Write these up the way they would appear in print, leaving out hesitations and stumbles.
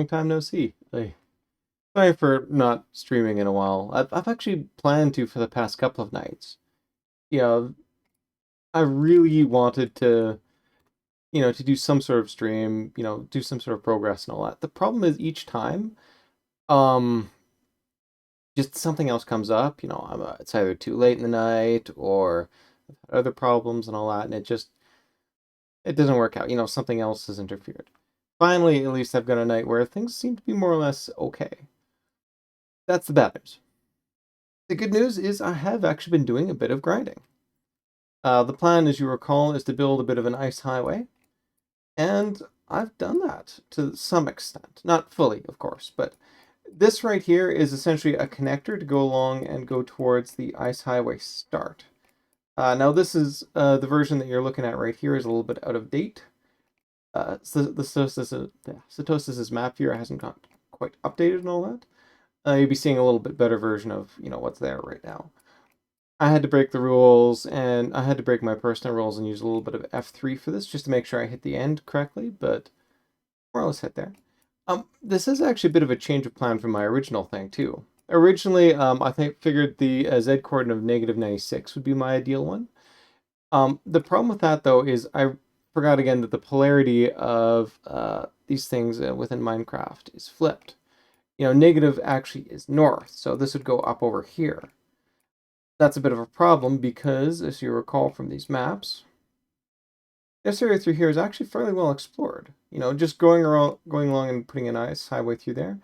long time no see. Sorry for not streaming in a while. I've actually planned to for the past couple of nights. You know, I really wanted to, to do some sort of stream, do some sort of progress and all that. The problem is each time, um, just something else comes up. It's either too late in the night or other problems and all that, and it doesn't work out. Something else has interfered. Finally, at least I've got a night where things seem to be more or less okay. That's the bad news. The good news is I have actually been doing a bit of grinding. The plan, as you recall, is to build a bit of an ice highway, and I've done that to some extent. Not fully, of course, but this right here is essentially a connector to go along and go towards the ice highway start. Now this is the version that you're looking at right here is a little bit out of date. So the Cetosis's map here hasn't got quite updated and all that. You'll be seeing a little bit better version of what's there right now. I had to break the rules, and I had to break my personal rules and use a little bit of F3 for this, just to make sure I hit the end correctly, but more or less hit there. This is actually a bit of a change of plan from my original thing, too. Originally, I figured the Z coordinate of -96 would be my ideal one. The problem with that, though, is I forgot again that the polarity of these things within Minecraft is flipped. Negative actually is north, so this would go up over here. That's a bit of a problem because, as you recall from these maps, this area through here is actually fairly well explored. Just going along and putting an ice highway through there,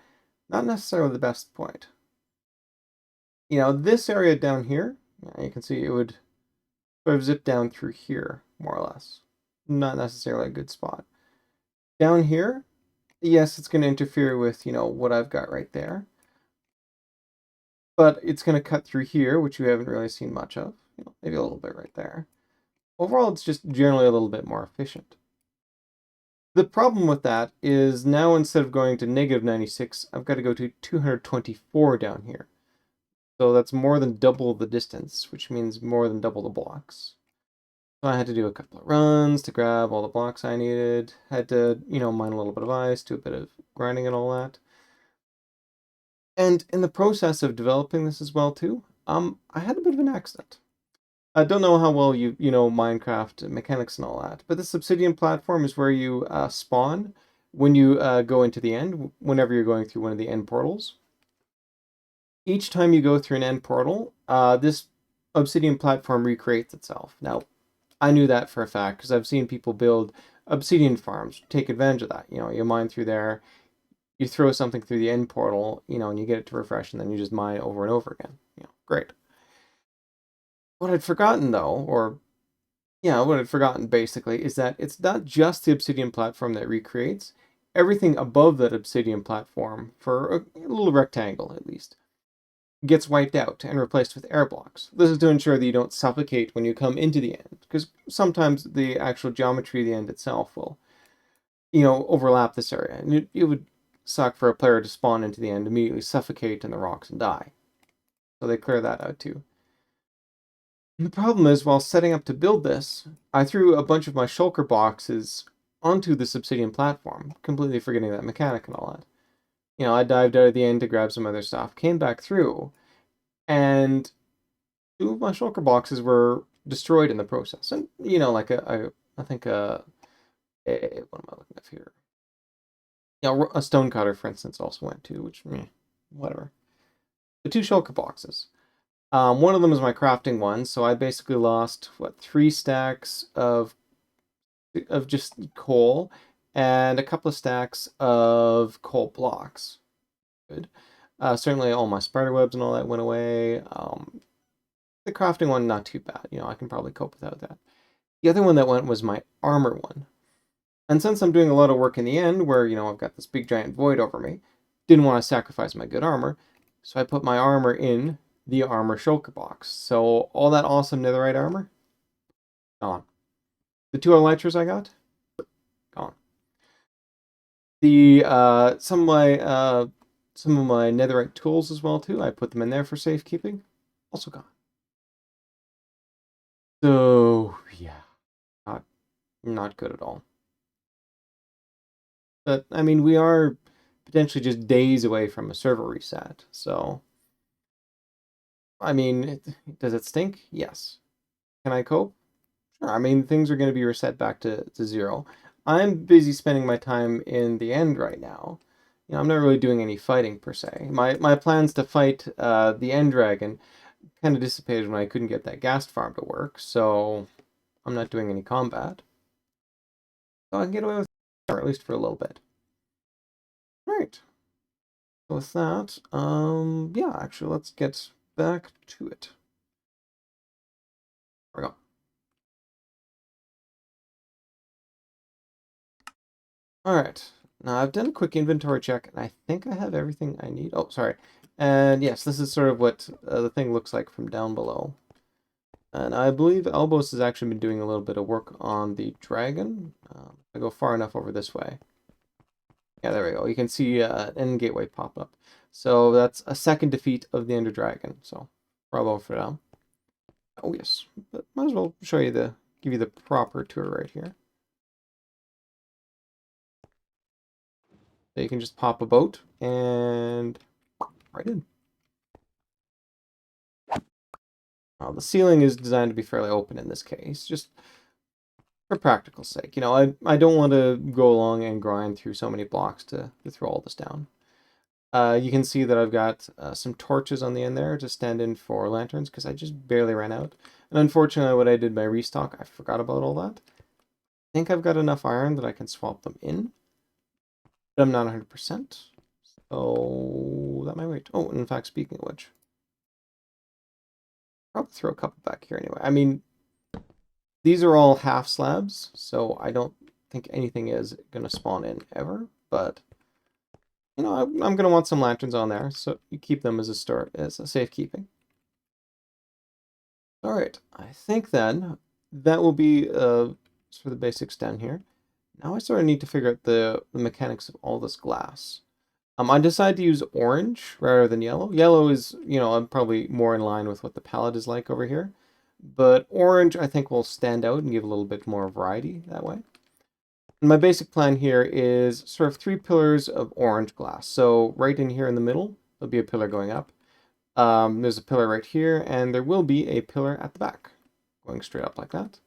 not necessarily the best point. This area down here, you can see it would sort of zip down through here, more or less. Not necessarily a good spot. Down here, yes, it's going to interfere with, what I've got right there. But it's going to cut through here, which you haven't really seen much of. Maybe a little bit right there. Overall, it's just generally a little bit more efficient. The problem with that is now instead of going to -96, I've got to go to 224 down here. So that's more than double the distance, which means more than double the blocks. So I had to do a couple of runs to grab all the blocks I needed. Had to, mine a little bit of ice, do a bit of grinding and all that. And in the process of developing this as well too, I had a bit of an accident. I don't know how well you know Minecraft mechanics and all that, but this obsidian platform is where you spawn when you go into the end, whenever you're going through one of the end portals. Each time you go through an end portal, this obsidian platform recreates itself. Now, I knew that for a fact because I've seen people build obsidian farms, take advantage of that. You mine through there, you throw something through the end portal, and you get it to refresh, and then you just mine over and over again. Great. What I'd forgotten, though, what I'd forgotten basically, is that it's not just the obsidian platform that recreates. Everything above that obsidian platform, for a little rectangle at least, gets wiped out and replaced with air blocks. This is to ensure that you don't suffocate when you come into the end, because sometimes the actual geometry of the end itself will, overlap this area, and it would suck for a player to spawn into the end, immediately suffocate in the rocks and die. So they clear that out too. And the problem is, while setting up to build this, I threw a bunch of my shulker boxes onto this obsidian platform, completely forgetting that mechanic and all that. I dived out of the end to grab some other stuff, came back through, and two of my shulker boxes were destroyed in the process. And, I think, what am I looking at here? A stone cutter, for instance, also went too, which, whatever. The two shulker boxes. One of them is my crafting one, so I basically lost, 3 stacks of just coal and a couple of stacks of coal blocks. Good. Certainly all my spider webs and all that went away. The crafting one, not too bad. I can probably cope without that. The other one that went was my armor one. And since I'm doing a lot of work in the end, where, I've got this big giant void over me, didn't want to sacrifice my good armor, so I put my armor in the armor shulker box. So all that awesome netherite armor, gone. The 2 elytras I got, gone. The some of my netherite tools as well too, I put them in there for safekeeping, also gone. So yeah, not good at all. But I mean, we are potentially just days away from a server reset. So, I mean, does it stink? Yes. Can I cope? Sure. I mean, things are going to be reset back to zero. I'm busy spending my time in the end right now. I'm not really doing any fighting per se. My plans to fight the end dragon kind of dissipated when I couldn't get that ghast farm to work, so I'm not doing any combat. So I can get away with it, or at least for a little bit. All right. So with that, yeah, actually, let's get back to it. There we go. All right. Now I've done a quick inventory check, and I think I have everything I need. Oh, sorry. And yes, this is sort of what the thing looks like from down below. And I believe Elbows has actually been doing a little bit of work on the dragon. I go far enough over this way. Yeah, there we go. You can see an end gateway pop up. So that's a second defeat of the Ender Dragon. So bravo for them. Oh yes, but might as well show you give you the proper tour right here. So you can just pop a boat and right in. The ceiling is designed to be fairly open in this case, just for practical sake. I don't want to go along and grind through so many blocks to throw all this down. You can see that I've got some torches on the end there to stand in for lanterns because I just barely ran out. And unfortunately, when I did my restock, I forgot about all that. I think I've got enough iron that I can swap them in, but I'm not 100%. So that might wait. Oh, and in fact, speaking of which, I'll probably throw a couple back here anyway. I mean, these are all half slabs, so I don't think anything is going to spawn in ever, but I'm going to want some lanterns on there, so you keep them as a start, as a safekeeping. All right, I think then that will be for the basics down here. Now I sort of need to figure out the mechanics of all this glass. I decided to use orange rather than yellow. Yellow is, I'm probably more in line with what the palette is like over here. But orange, I think, will stand out and give a little bit more variety that way. And my basic plan here is sort of 3 pillars of orange glass. So right in here in the middle, there'll be a pillar going up. There's a pillar right here, and there will be a pillar at the back, going straight up like that.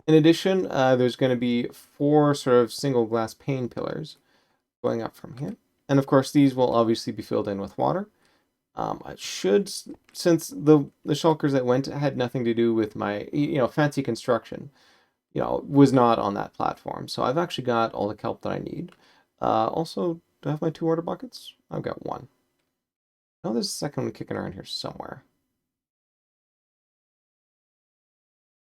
In addition, there's going to be 4 sort of single glass pane pillars going up from here. And of course, these will obviously be filled in with water. I should, since the shulkers that went had nothing to do with my, fancy construction, was not on that platform. So I've actually got all the kelp that I need. Also, do I have my 2 water buckets? I've got 1. Oh, there's a second one kicking around here somewhere.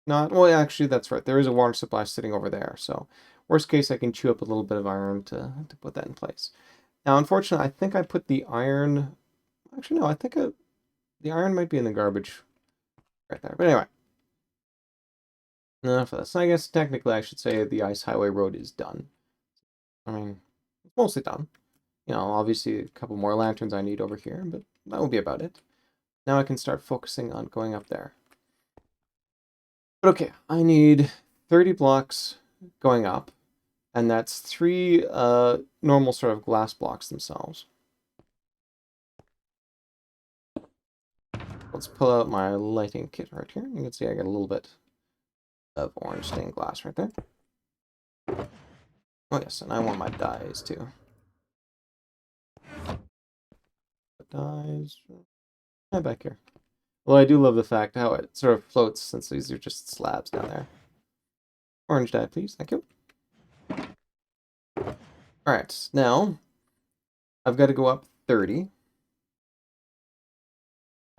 Not, well, actually, that's right. There is a water supply sitting over there. So, worst case, I can chew up a little bit of iron to put that in place. Now, unfortunately, I think I put the iron. Actually, no, I think the iron might be in the garbage right there. But anyway, enough of this. I guess technically, I should say the ice highway road is done. I mean, it's mostly done. Obviously, a couple more lanterns I need over here, but that will be about it. Now I can start focusing on going up there. But okay, I need 30 blocks going up, and that's 3 normal sort of glass blocks themselves. Let's pull out my lighting kit right here. You can see I got a little bit of orange stained glass right there. Oh yes, and I want my dyes too. Dyes. Right back here. Well, I do love the fact how it sort of floats since these are just slabs down there. Orange dye, please. Thank you. Alright, now I've got to go up 30.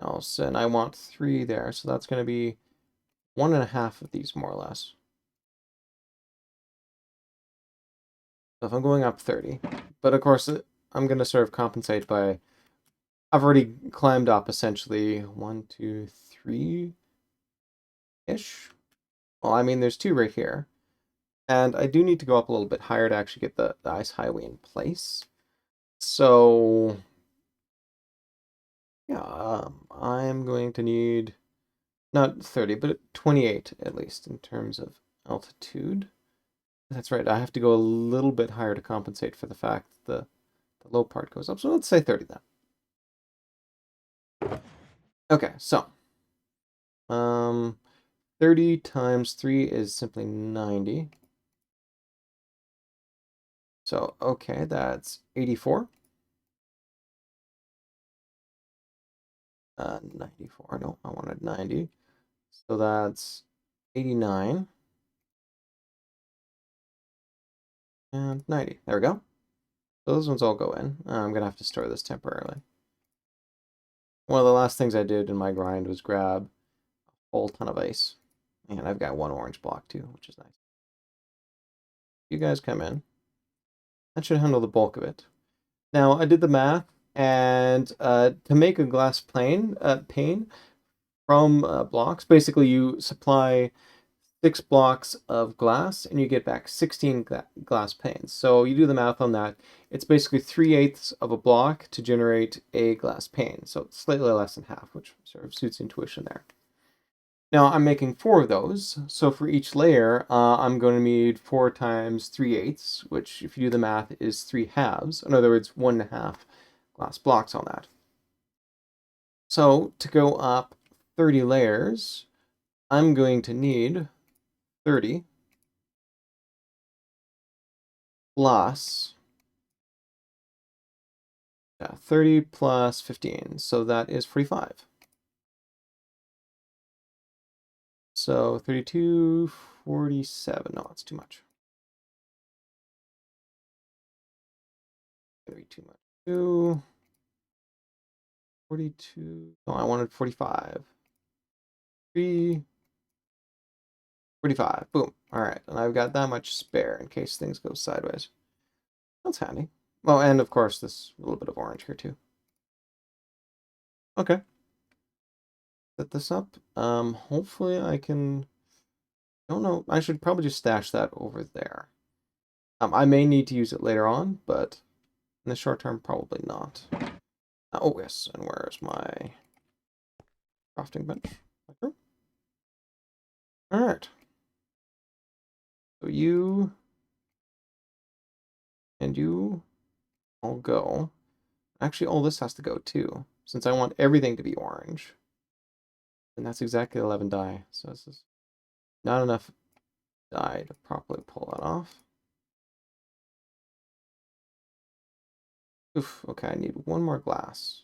Also, and I want 3 there, so that's going to be 1.5 of these, more or less. So if I'm going up 30, but of course I'm going to sort of compensate by, I've already climbed up essentially 1, 2, 3-ish. Well, I mean, there's 2 right here. And I do need to go up a little bit higher to actually get the ice highway in place. So, yeah, I'm going to need not 30, but 28 at least in terms of altitude. That's right, I have to go a little bit higher to compensate for the fact that the the low part goes up. So let's say 30 then. Okay, so 30 times 3 is simply 90. So, okay, that's 84. 94, no, I wanted 90. So that's 89. And 90. There we go. So those ones all go in. I'm going to have to store this temporarily. One of the last things I did in my grind was grab a whole ton of ice. And I've got one orange block too, which is nice. You guys come in. That should handle the bulk of it. Now, I did the math, and to make a glass pane from blocks, basically you supply 6 blocks of glass and you get back 16 glass panes. So you do the math on that. It's basically 3/8 of a block to generate a glass pane. So it's slightly less than half, which sort of suits intuition there. Now I'm making 4 of those. So for each layer, I'm going to need 4 times 3/8, which if you do the math is 3 halves. In other words, 1.5 glass blocks on that. So to go up 30 layers, I'm going to need 30 plus 30 plus 15, so that is 45. So 32, 47, no, that's too much. 32 much. 2, 42, no, I wanted 45. 3, 45, boom. All right, and I've got that much spare in case things go sideways. That's handy. Well, and of course, this little bit of orange here too. Okay. Set this up. Hopefully I can, don't know, I should probably just stash that over there. I may need to use it later on, but in the short term, probably not. Oh, yes, and where's my crafting bench? All right. So you and you all go. Actually, all this has to go too, since I want everything to be orange. And that's exactly 11 die, so this is not enough die to properly pull that off. Oof, okay, I need one more glass.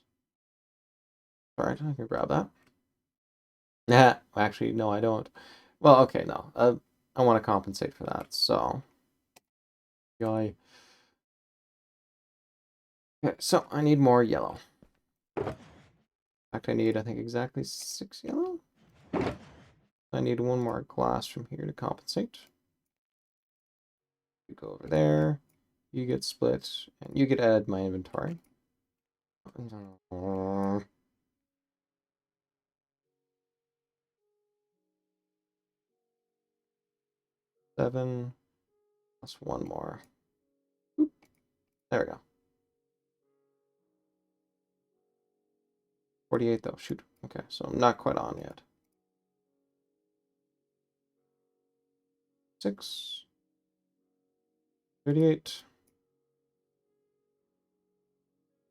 All right, I can grab that. Nah, actually, no, I don't. Well, okay, no. I want to compensate for that, so. Okay, so I need more yellow. In fact, I think, exactly 6 yellow. I need one more glass from here to compensate. You go over there. You get split, and you get added to my inventory. 7 plus 1 more. Oop. There we go. 48 though. Shoot. Okay, so I'm not quite on yet. 6. 38.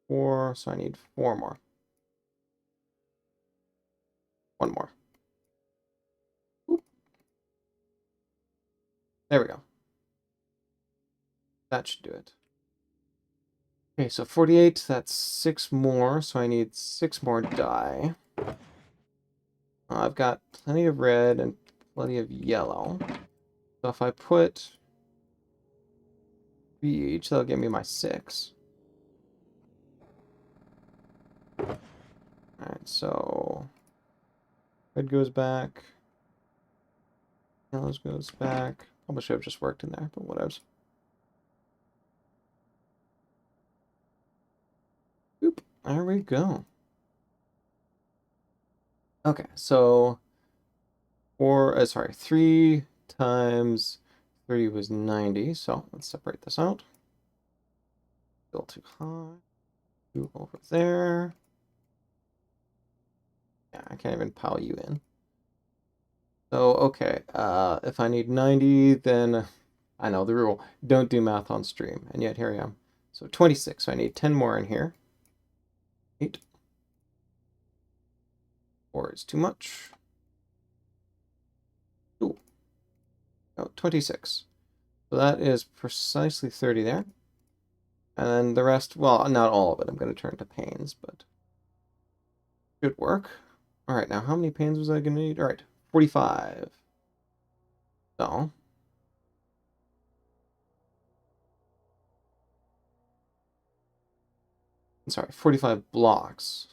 4. So I need 4 more. 1 more. Oop. There we go. That should do it. Okay, so 48, that's 6 more, so I need 6 more die. I've got plenty of red and plenty of yellow. So if I put 3 each, that'll give me my 6. Alright, so red goes back. Yellow goes back. Probably should have just worked in there, but whatever. Oop, there we go. Okay, so 3 times 30 was 90, so let's separate this out. Still too high. 2 over there. Yeah, I can't even pile you in. So, okay, if I need 90, then I know the rule. Don't do math on stream, and yet here I am. So So 26. So I need 10 more in here. 8. 4 is too much. Ooh. Oh, 26. So that is precisely 30 there. And then the rest, well, not all of it. I'm going to turn to panes, but should work. All right, now how many panes was I going to need? All right, 45. So, sorry, 45 blocks.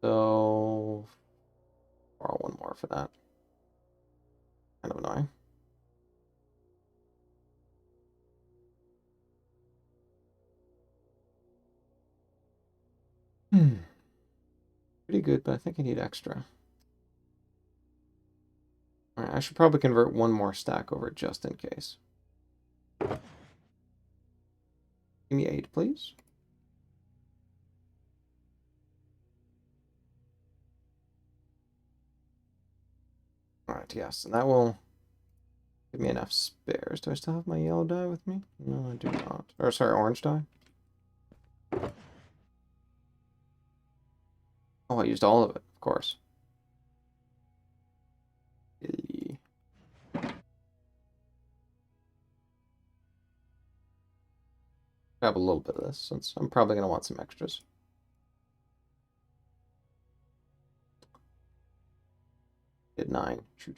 So, borrow one more for that. Kind of annoying. Pretty good, but I think I need extra. All right, I should probably convert one more stack over just in case. Give me 8, please. All right, yes, and that will give me enough spares. Do I still have my yellow dye with me? No, I do not. Or, sorry, orange dye. Oh, I used all of it, of course. Grab a little bit of this, since I'm probably going to want some extras. Did 9. Shoot.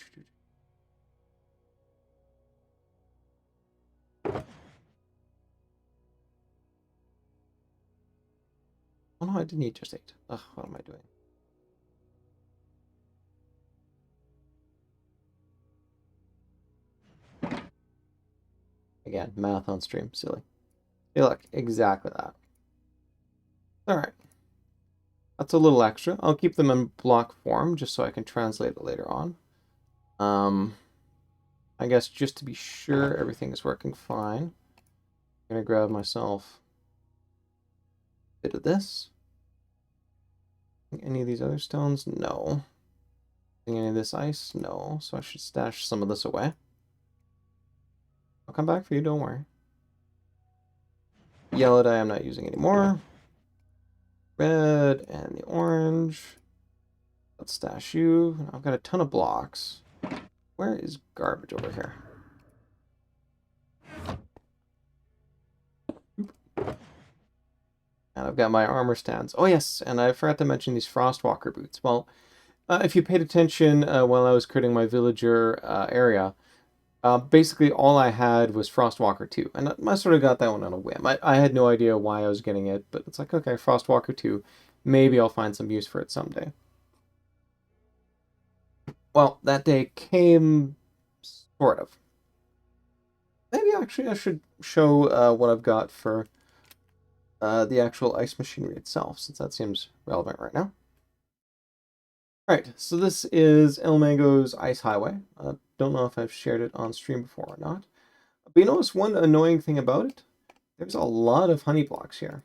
Oh no, I didn't need just 8. Ugh, what am I doing? Again, math on stream, silly. Hey, look, exactly that. Alright. That's a little extra. I'll keep them in block form, just so I can translate it later on. I guess just to be sure everything is working fine, I'm going to grab myself a bit of this. Any of these other stones? No. Any of this ice? No. So I should stash some of this away. I'll come back for you, don't worry. Yellow dye I'm not using anymore. Red and the orange. Let's stash you. I've got a ton of blocks. Where is garbage over here? And I've got my armor stands. Oh yes, and I forgot to mention these Frostwalker boots. Well, if you paid attention while I was creating my villager area, basically all I had was Frostwalker 2. And I sort of got that one on a whim. I had no idea why I was getting it, but it's like, okay, Frostwalker 2. Maybe I'll find some use for it someday. Well, that day came, sort of. Maybe actually I should show what I've got for the actual ice machinery itself, since that seems relevant right now. Alright, so this is Ilmango's Ice Highway. Don't know if I've shared it on stream before or not. But you notice one annoying thing about it? There's a lot of honey blocks here.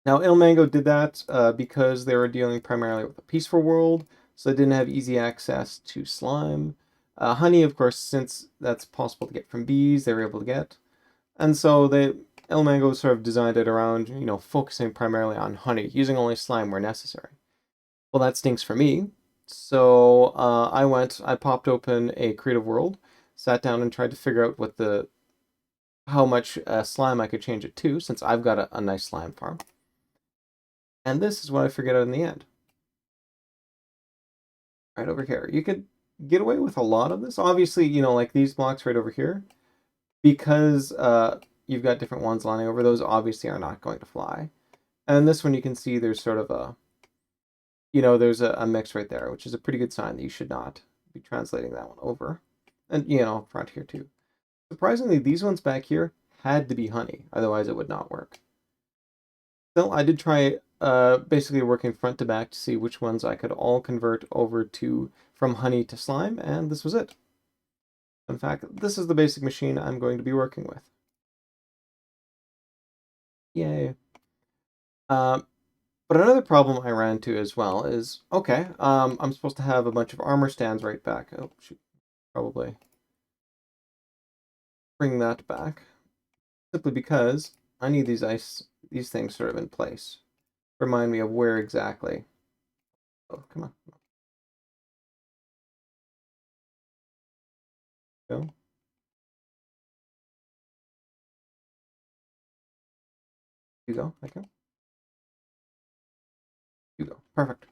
Now, Ilmango did that because they were dealing primarily with a peaceful world, so they didn't have easy access to slime. Honey, of course, since that's possible to get from bees, they were able to get. And so Ilmango sort of designed it around, focusing primarily on honey, using only slime where necessary. Well, that stinks for me. So I popped open a creative world, sat down and tried to figure out how much slime I could change it to, since I've got a nice slime farm. And this is what I figured out in the end. Right over here. You could get away with a lot of this. Obviously, like these blocks right over here, because you've got different ones lining over, those obviously are not going to fly. And this one you can see there's sort of there's a mix right there, which is a pretty good sign that you should not be translating that one over. And, front here too. Surprisingly, these ones back here had to be honey, otherwise it would not work. Still, I did try basically working front to back to see which ones I could all convert over from honey to slime, and this was it. In fact, this is the basic machine I'm going to be working with. Yay. But another problem I ran into as well is, okay, I'm supposed to have a bunch of armor stands right back. Oh, shoot. Probably bring that back. simply because I need these things sort of in place. Remind me of where exactly. Oh, come on. Go. You go. I go. You go. Perfect.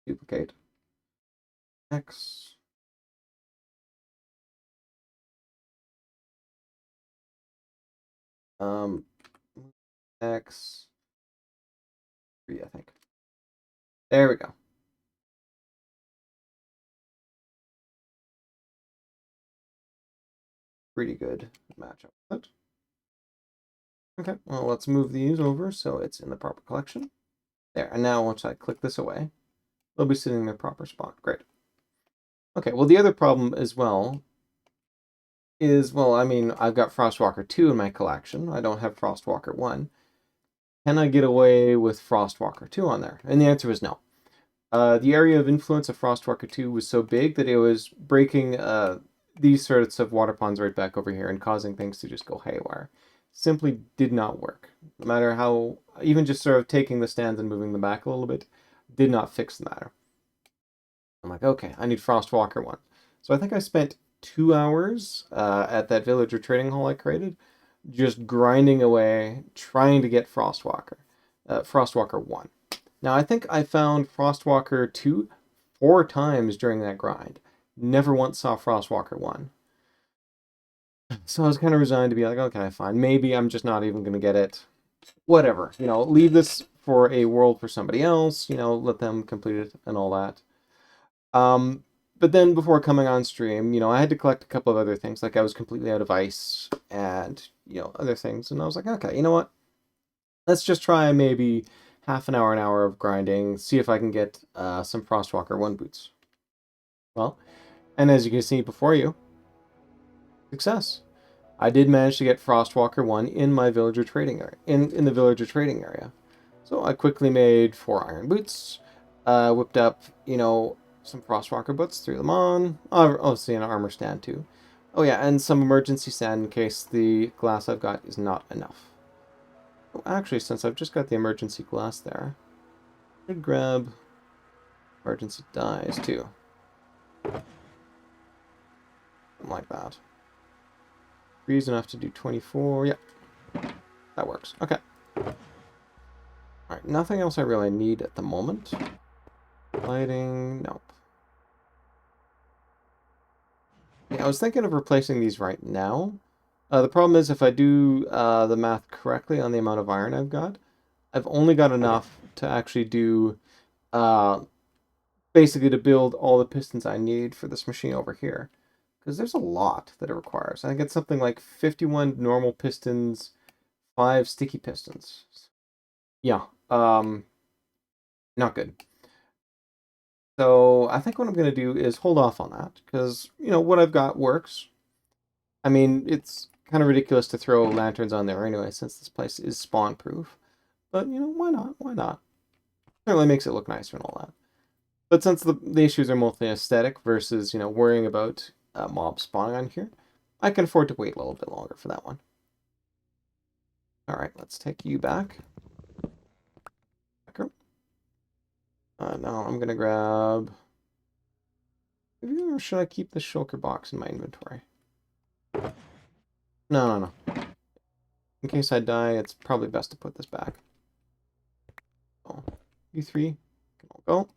Duplicate. X. Um, X. 3, I think. There we go. Pretty good matchup. Okay, well, let's move these over so it's in the proper collection. There, and now once I click this away, they'll be sitting in their proper spot. Great. Okay, well, the other problem as well is, well, I mean, I've got Frostwalker 2 in my collection. I don't have Frostwalker 1. Can I get away with Frostwalker 2 on there? And the answer was no. The area of influence of Frostwalker 2 was so big that it was breaking these sorts of water ponds right back over here and causing things to just go haywire. Simply did not work. No matter how, even just sort of taking the stands and moving them back a little bit, did not fix the matter. I'm like, okay, I need Frostwalker 1. So I think I spent 2 hours at that villager trading hall I created, just grinding away, trying to get Frostwalker 1. Now, I think I found Frostwalker 2 4 times during that grind. Never once saw Frostwalker 1. So I was kind of resigned to be like, okay, fine. Maybe I'm just not even going to get it. Whatever. Leave this for a world for somebody else. Let them complete it and all that. But then before coming on stream, I had to collect a couple of other things. Like I was completely out of ice and, other things. And I was like, okay, you know what? Let's just try maybe half an hour of grinding, see if I can get some Frostwalker 1 boots. Well, and as you can see before you, success. I did manage to get Frostwalker 1 in my villager trading area, in the villager trading area. So I quickly made 4 iron boots, whipped up, some Frostwalker boots, threw them on. Obviously an armor stand too. Oh yeah, and some emergency sand in case the glass I've got is not enough. Oh, actually, since I've just got the emergency glass there, I should grab emergency dyes too. Something like that. 3 is enough to do 24. Yep. That works. Okay. Alright, nothing else I really need at the moment. Lighting, nope. Yeah, I was thinking of replacing these right now. The problem is if I do the math correctly on the amount of iron I've got, I've only got enough to actually do, basically to build all the pistons I need for this machine over here. Because there's a lot that it requires. I think it's something like 51 normal pistons, 5 sticky pistons. Yeah, not good. So I think what I'm going to do is hold off on that, because, what I've got works. I mean, it's kind of ridiculous to throw lanterns on there anyway, since this place is spawn-proof. But, why not? Why not? Certainly makes it look nicer and all that. But since the issues are mostly aesthetic versus, worrying about mobs spawning on here, I can afford to wait a little bit longer for that one. Alright, let's take you back. Now I'm going to grab... Or should I keep the shulker box in my inventory? No. In case I die, it's probably best to put this back. Oh, you 3 can all go.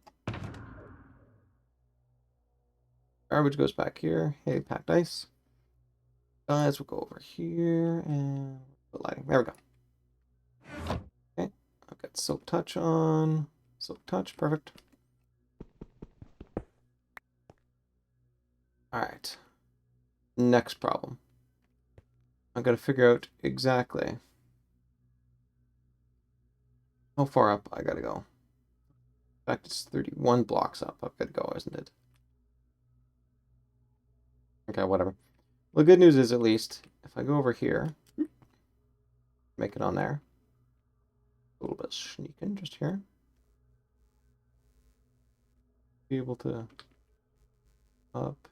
Garbage goes back here. Hey, packed ice. Guys, we'll go over here and put lighting. There we go. Okay, I've got silk touch on. Silk touch, perfect. Alright. Next problem. I've got to figure out exactly how far up I gotta go. In fact, it's 31 blocks up I've got to go, isn't it? Okay, whatever. Well, the good news is, at least, if I go over here, make it on there. A little bit sneaking just here. Be able to up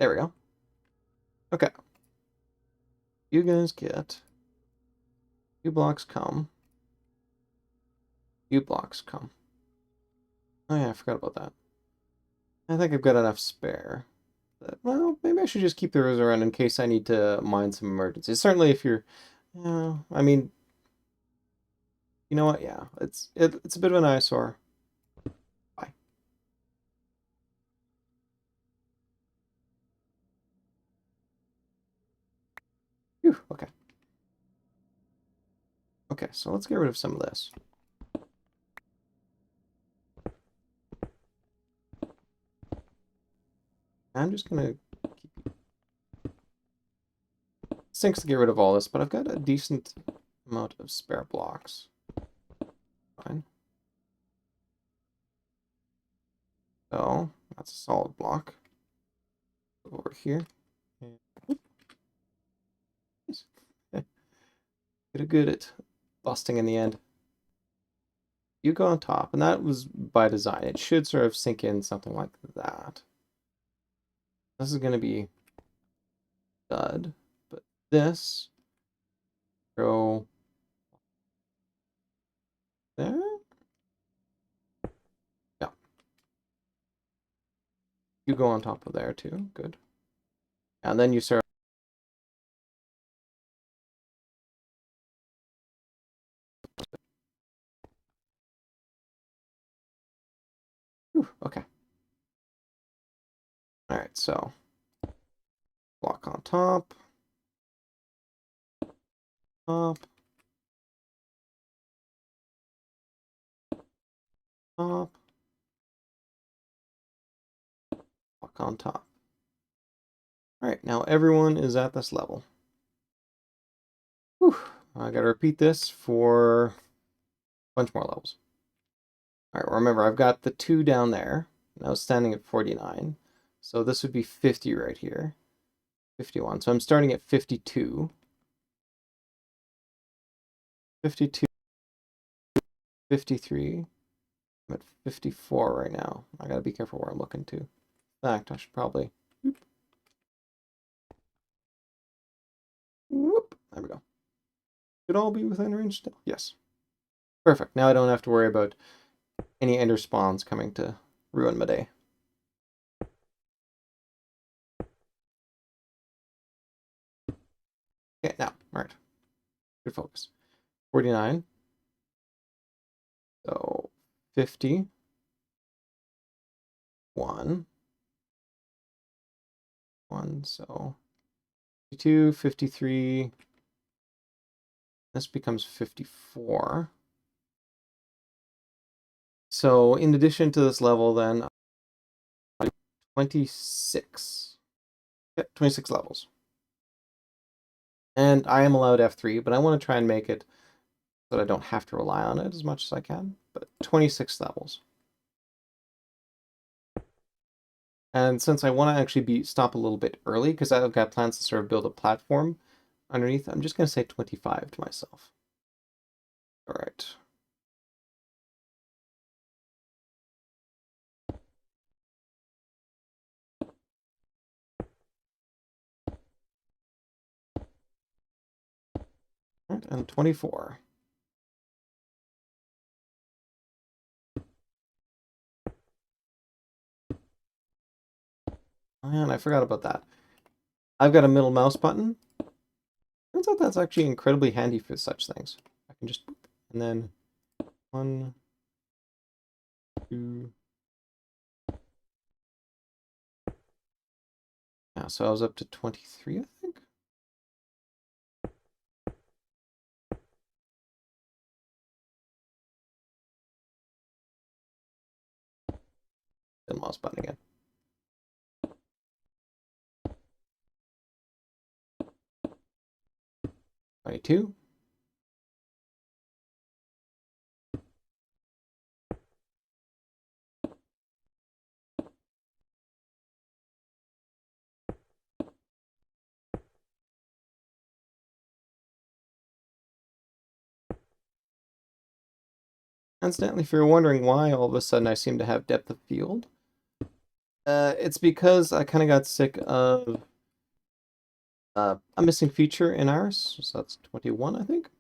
There we go. Okay. You guys get... You blocks come. You blocks come. Oh yeah, I forgot about that. I think I've got enough spare. But, well, maybe I should just keep those around in case I need to mine some emergencies. Certainly if you're... I mean... You know what? Yeah, it's a bit of an eyesore. Bye. Phew, okay. Okay, so let's get rid of some of this. I'm just gonna keep sinks to get rid of all this, but I've got a decent amount of spare blocks. Fine. So that's a solid block. Over here. Get good at busting in the end. You go on top, and that was by design. It should sort of sink in something like that. This is going to be dud, but this go there. Yeah. You go on top of there too. Good. And then you sort of... okay. All right, so block on top. Top. Top. Block on top. All right, now everyone is at this level. Whew. I got to repeat this for a bunch more levels. All right, remember, I've got the 2 down there. Now standing at 49. So this would be 50 right here. 51. So I'm starting at 52. 52. 53. I'm at 54 right now. I gotta be careful where I'm looking to. In fact, I should probably... Whoop. There we go. Should all be within range still? Yes. Perfect. Now I don't have to worry about any ender spawns coming to ruin my day. Okay, now, all right. Good focus. 49. So 50. 1. So 52, 53. This becomes 54. So in addition to this level, then 26. Yep, 26 levels. And I am allowed F3, but I want to try and make it so that I don't have to rely on it as much as I can. But 26 levels. And since I want to actually stop a little bit early, because I've got plans to sort of build a platform underneath, I'm just going to say 25 to myself. All right. And 24. Oh, man, I forgot about that. I've got a middle mouse button. Turns out that's actually incredibly handy for such things. I can just, and then 1, 2. Yeah, so I was up to 23, I think. Then mouse button again. 22. Incidentally, if you're wondering why all of a sudden I seem to have depth of field, It's because I kind of got sick of a missing feature in ours, so that's 21, I think,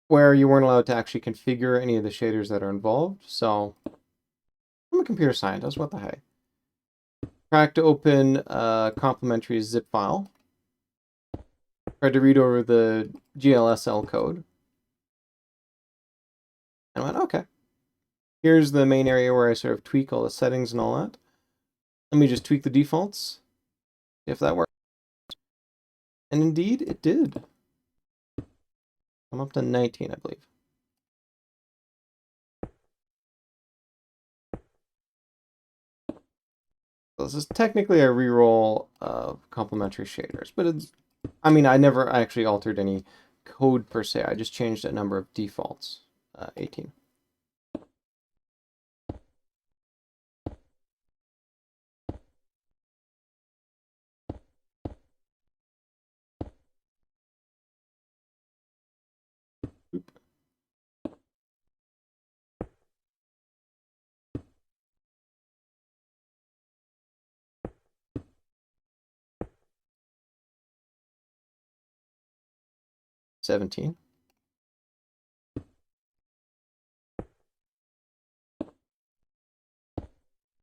where you weren't allowed to actually configure any of the shaders that are involved. So I'm a computer scientist, what the heck? Tried to open a complementary zip file. Tried to read over the GLSL code. And I went, okay. Here's the main area where I sort of tweak all the settings and all that. Let me just tweak the defaults, if that works. And indeed, it did. I'm up to 19, I believe. So this is technically a reroll of complementary shaders, but it's, I mean, I never actually altered any code per se. I just changed a number of defaults. 18. Oop. $17.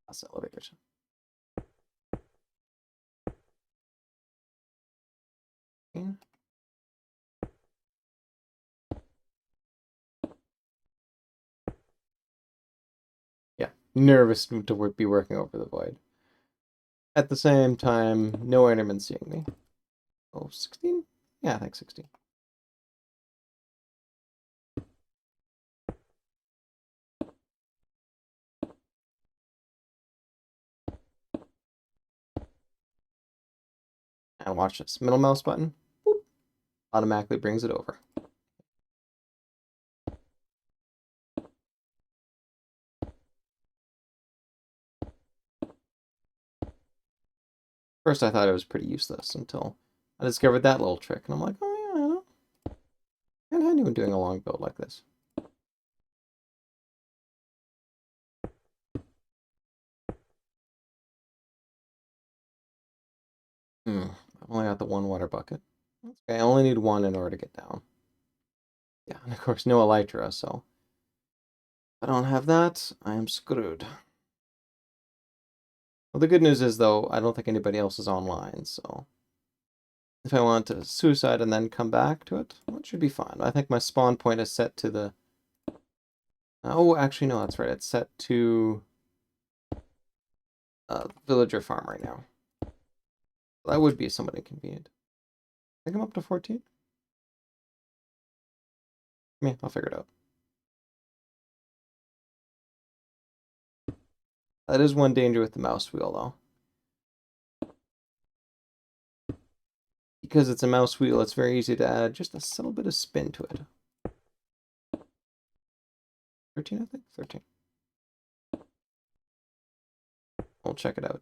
That's elevators. Yeah, nervous to be working over the void. At the same time, no Enderman seeing me. Oh, 16? Yeah, I think 16. And watch this. Middle mouse button, boop, automatically brings it over. First, I thought it was pretty useless until I discovered that little trick, and I'm like, oh yeah, I know. Kind of handy when doing a long build like this. I've only got the one water bucket. Okay, I only need one in order to get down. Yeah, and of course, no elytra, so if I don't have that, I am screwed. Well, the good news is, though, I don't think anybody else is online, so if I want to suicide and then come back to it, well, it should be fine. I think my spawn point is set to the... Oh, actually, no, that's right. It's set to villager farm right now. That would be somewhat inconvenient. I think I'm up to 14. Yeah, I'll figure it out. That is one danger with the mouse wheel, though. Because it's a mouse wheel, it's very easy to add just a little bit of spin to it. 13, I think? 13. We'll check it out.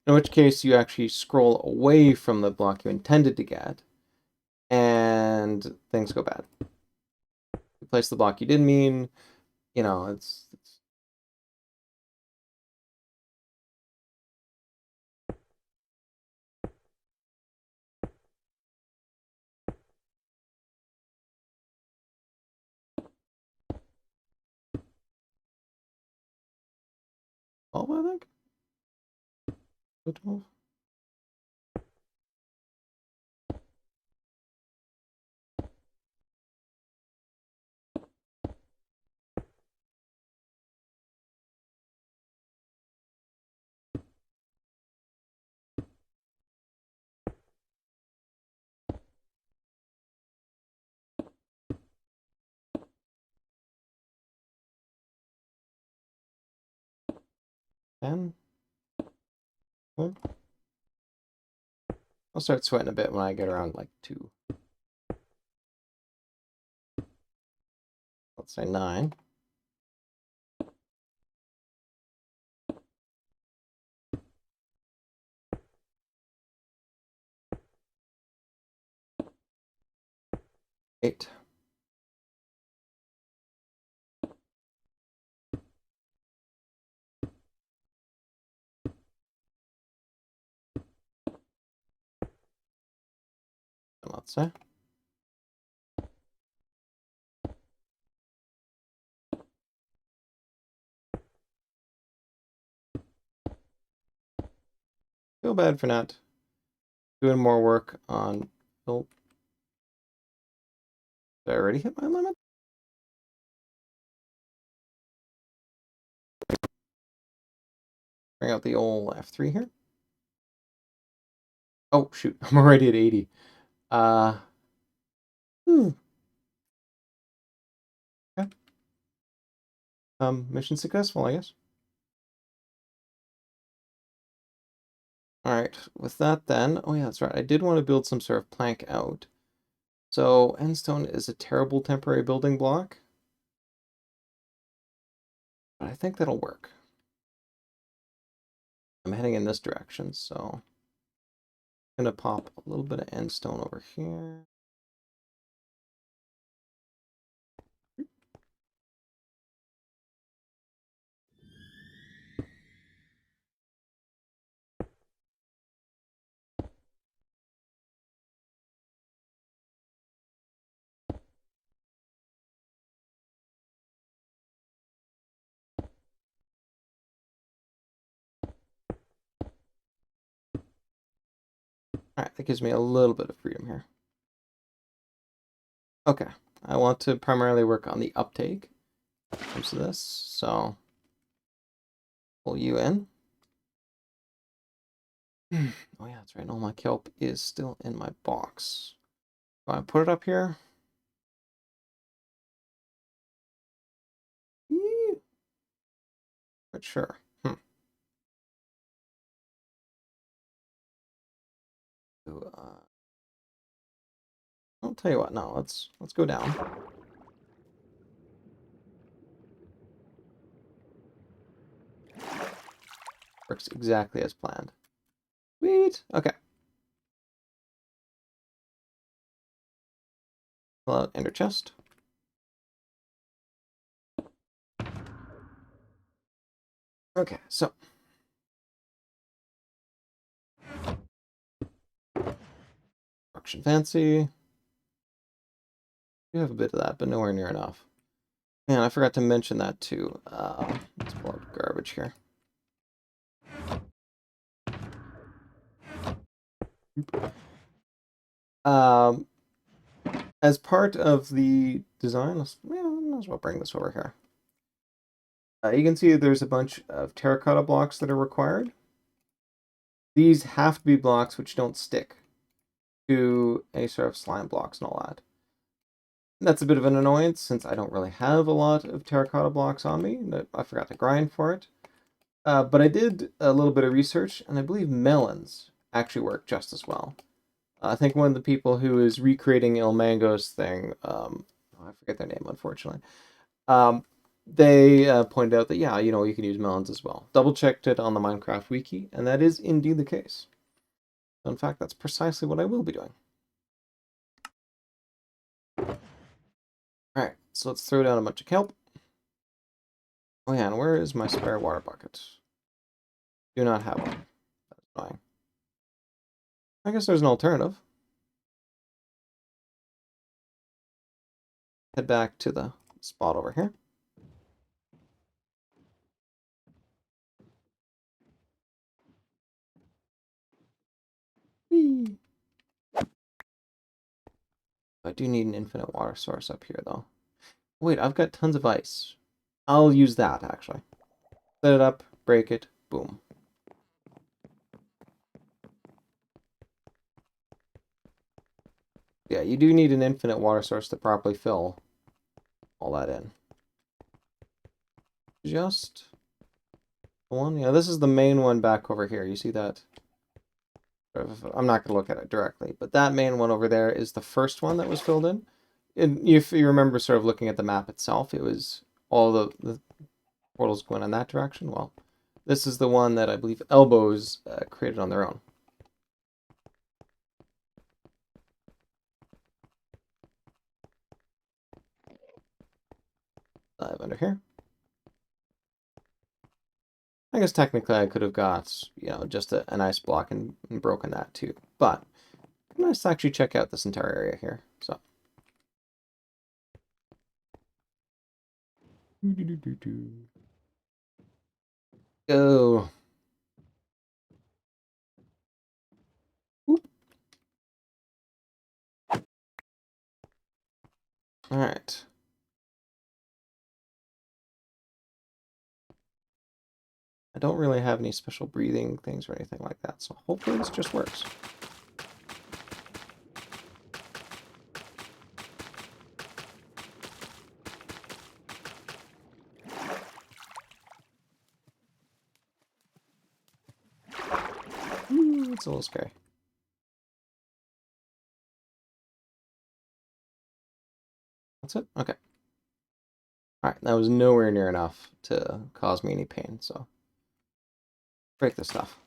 In which case, you actually scroll away from the block you intended to get, and things go bad. You place the block you didn't mean, you know, it's all, I think. 12. And well, I'll start sweating a bit when I get around like 2. Let's say 9. Eight. let's say. Feel bad for not doing more work on... Oh, did I already hit my limit? Bring out the old F3 here. Oh, shoot. I'm already at 80. Okay. Mission successful, I guess. Alright, with that then... Oh yeah, that's right. I did want to build some sort of plank out. So, endstone is a terrible temporary building block. But I think that'll work. I'm heading in this direction, so... I'm going to pop a little bit of endstone over here. Alright, that gives me a little bit of freedom here. Okay, I want to primarily work on the uptake when it comes to this, so pull you in. Oh yeah, that's right, all my kelp is still in my box. Do I put it up here? But sure. So, I'll tell you what, no, let's go down. Works exactly as planned. Sweet. Okay. Pull out ender chest. Okay, so construction fancy. You have a bit of that, but nowhere near enough. Man, I forgot to mention that too. Let's pull up garbage here. As part of the design, might as well bring this over here. You can see there's a bunch of terracotta blocks that are required. These have to be blocks which don't stick to any sort of slime blocks and all that. That's a bit of an annoyance since I don't really have a lot of terracotta blocks on me. I forgot to grind for it. But I did a little bit of research, and I believe melons actually work just as well. I think one of the people who is recreating Ilmango's thing, I forget their name, unfortunately, they pointed out that, yeah, you can use melons as well. Double-checked it on the Minecraft wiki, and that is indeed the case. In fact, that's precisely what I will be doing. Alright, so let's throw down a bunch of kelp. Oh yeah, and where is my spare water bucket? Do not have one. That's annoying. I guess there's an alternative. Head back to the spot over here. Whee! I do need an infinite water source up here, though. Wait, I've got tons of ice. I'll use that, actually. Set it up, break it, boom. Yeah, you do need an infinite water source to properly fill all that in. Just one? Yeah, this is the main one back over here. You see that? I'm not going to look at it directly, but that main one over there is the first one that was filled in. And if you remember sort of looking at the map itself, it was all the portals going in that direction. Well, this is the one that I believe Elbows created on their own. Dive under here. I guess technically I could have got, just an ice block and broken that too. But Let's actually check out this entire area here. So. Go. All right. I don't really have any special breathing things or anything like that, so hopefully this just works. Ooh, it's a little scary. That's it? Okay. Alright, that was nowhere near enough to cause me any pain, so break this stuff.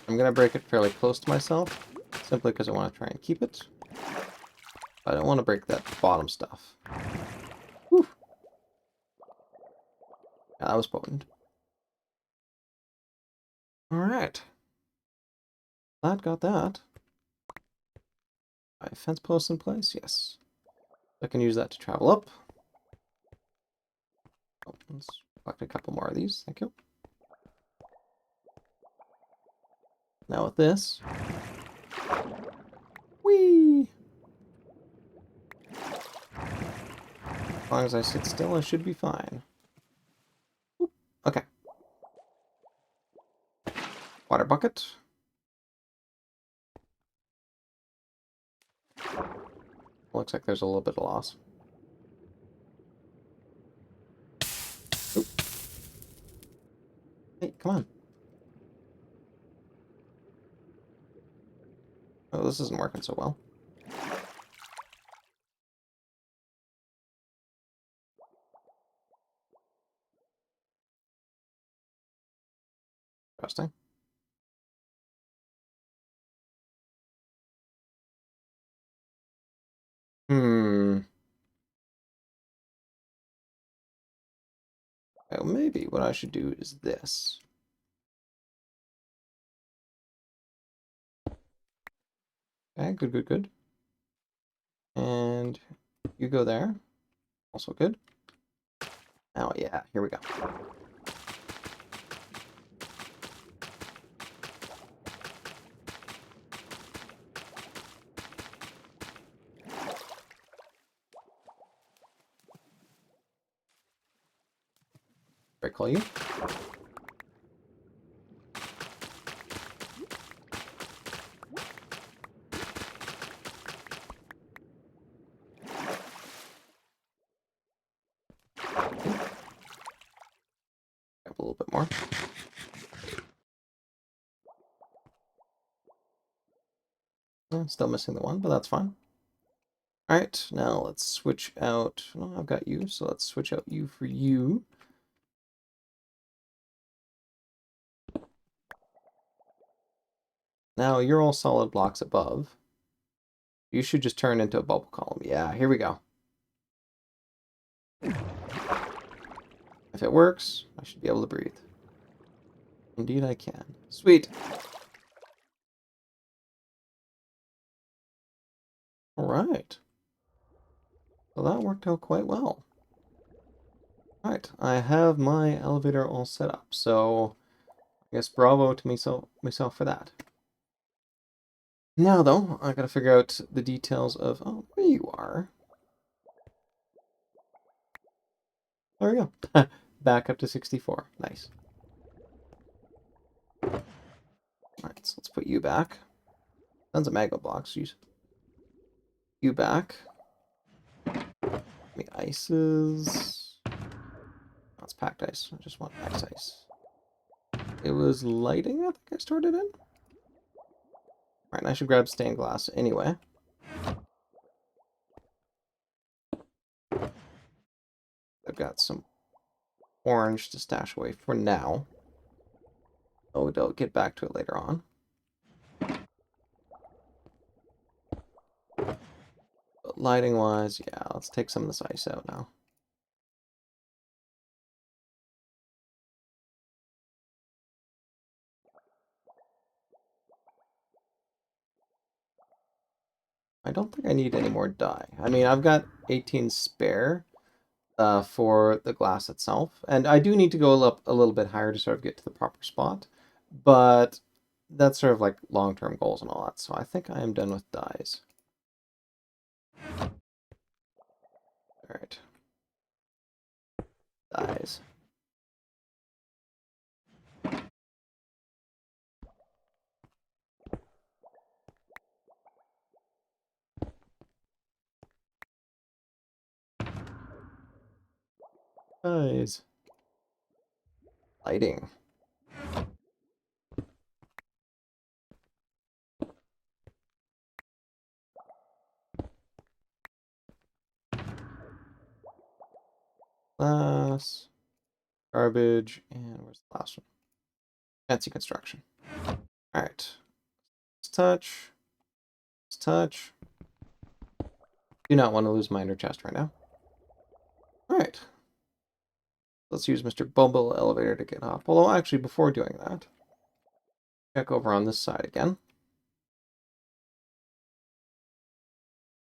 I'm gonna break it fairly close to myself, simply because I want to try and keep it. But I don't want to break that bottom stuff. Whew. Yeah, that was potent. Alright. Glad got that. My fence posts in place? Yes. I can use that to travel up. Oh, let's collect a couple more of these. Thank you. Now with this. Whee! As long as I sit still, I should be fine. Oop. Okay. Water bucket. Looks like there's a little bit of loss. Oop. Hey, come on. Oh, this isn't working so well. Interesting. Hmm. Well, maybe what I should do is this. Okay, good, good, good. And you go there. Also good. Oh, yeah, here we go. Very cool, you. Grab a little bit more. Still missing the one, but that's fine. Alright, now let's switch out... Oh, I've got you, so let's switch out you for you. Now you're all solid blocks above. You should just turn into a bubble column. Yeah, here we go. If it works, I should be able to breathe. Indeed I can. Sweet. Alright. Well, that worked out quite well. Alright, I have my elevator all set up, so I guess bravo to myself for that. Now, though, I gotta figure out the details of... Oh, there you are. There we go. Back up to 64. Nice. Alright, so let's put you back. Tons of magma blocks. Use you back. The ices. Oh, it's packed ice. I just want packed ice. It was lighting, I think I stored it in. Alright, I should grab stained glass anyway. I've got some orange to stash away for now. Oh, I'll get back to it later on. But lighting wise, yeah, let's take some of this ice out now. I don't think I need any more dye. I mean, I've got 18 spare for the glass itself, and I do need to go up a little bit higher to sort of get to the proper spot, but that's sort of like long-term goals and all that, so I think I am done with dyes. Alright. Dyes. Dyes. Lighting. Glass. Garbage. And where's the last one? Fancy construction. Alright. Let's touch. Let's touch. Do not want to lose my inner chest right now. Alright. Let's use Mr. Bumble Elevator to get up. Although, actually, before doing that, check over on this side again.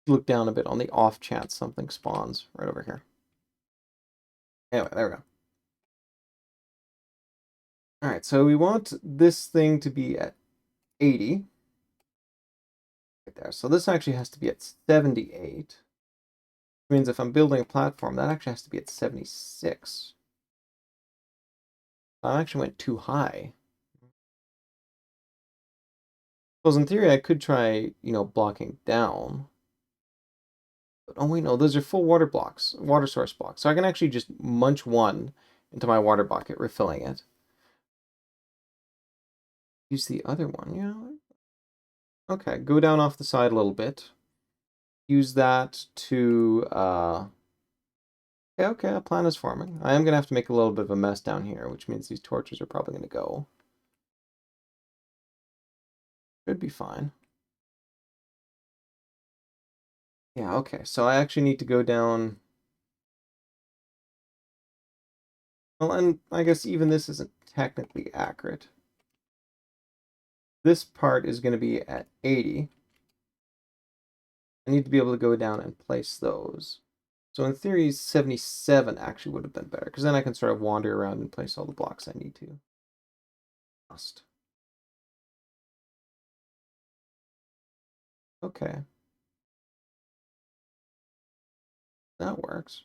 Look down a bit on the off chance something spawns right over here. Anyway, there we go. Alright, so we want this thing to be at 80. Right there. So this actually has to be at 78. Which means if I'm building a platform, that actually has to be at 76. I actually went too high. Because in theory, I could try, blocking down. But, oh wait, no, those are full water blocks, water source blocks. So I can actually just munch one into my water bucket, refilling it. Use the other one, yeah. Okay, go down off the side a little bit. Use that to, okay, a plan is forming. I am going to have to make a little bit of a mess down here, which means these torches are probably going to go. Should be fine. Yeah, okay, so I actually need to go down. Well, and I guess even this isn't technically accurate. This part is going to be at 80. I need to be able to go down and place those. So in theory, 77 actually would have been better, because then I can sort of wander around and place all the blocks I need to. Must. Okay. That works.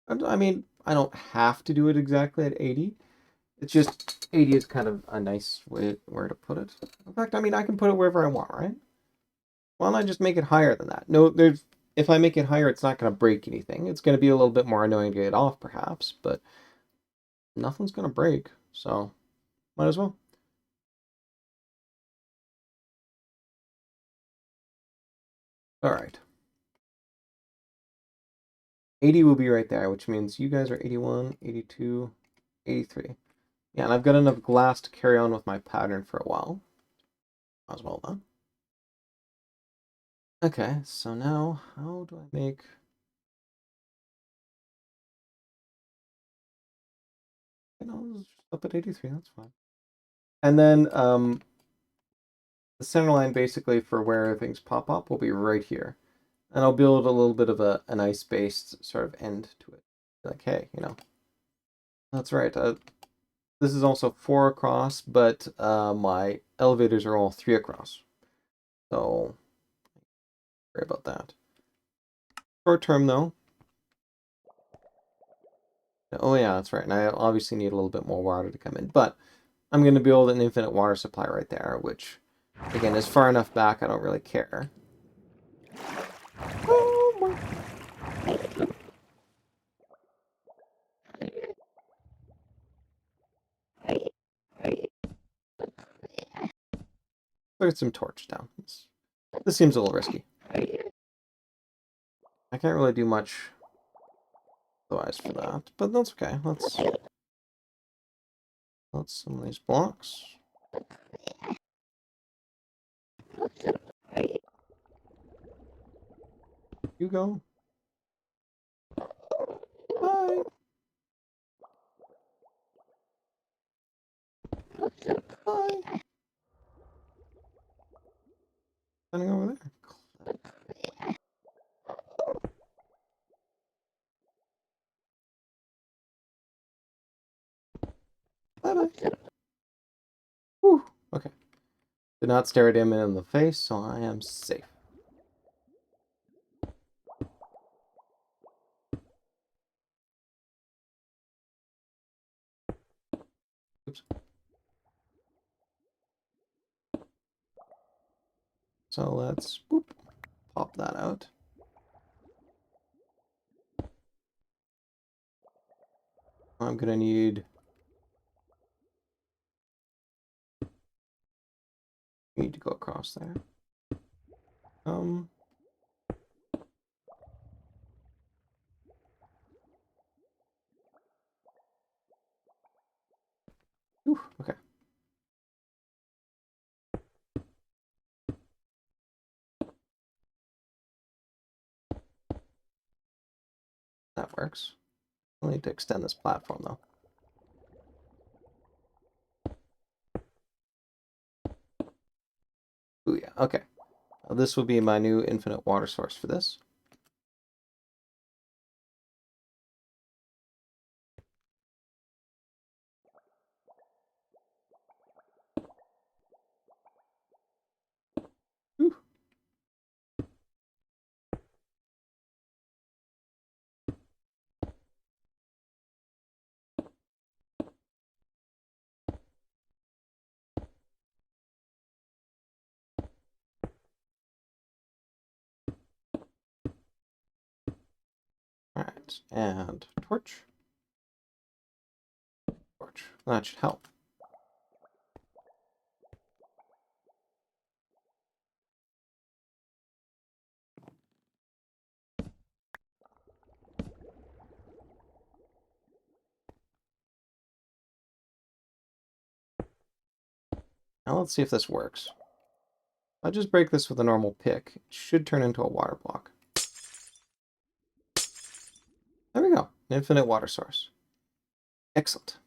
I mean, I don't have to do it exactly at 80. It's just 80 is kind of a nice way where to put it. In fact, I mean, I can put it wherever I want, right? Why don't I just make it higher than that? No, if I make it higher, it's not going to break anything. It's going to be a little bit more annoying to get off, perhaps, but nothing's going to break, so might as well. All right. 80 will be right there, which means you guys are 81, 82, 83. Yeah, and I've got enough glass to carry on with my pattern for a while. As well then. Okay, so now how do I make... up at 83, that's fine. And then the center line basically for where things pop up will be right here. And I'll build a little bit of a nice-based sort of end to it. Like, hey, that's right. This is also 4 across, but my elevators are all 3 across. So, sorry about that. Short term, though. Oh, yeah, that's right. And I obviously need a little bit more water to come in. But I'm going to build an infinite water supply right there, which, again, is far enough back I don't really care. Oh, Put some torch down. This seems a little risky. I can't really do much otherwise for that, but that's okay. Let's some of these blocks. You go. Bye. Bye. Standing over there. Bye-bye. Whew. Okay. Did not stare at him in the face, so I am safe. Oops. So let's pop that out. I'm gonna need to go across there. Okay. That works. I'll need to extend this platform though. Ooh yeah, okay. Now, this will be my new infinite water source for this. Ooh. Alright, and torch. Torch. That should help. Now let's see if this works. I'll just break this with a normal pick. It should turn into a water block. There we go. An infinite water source. Excellent.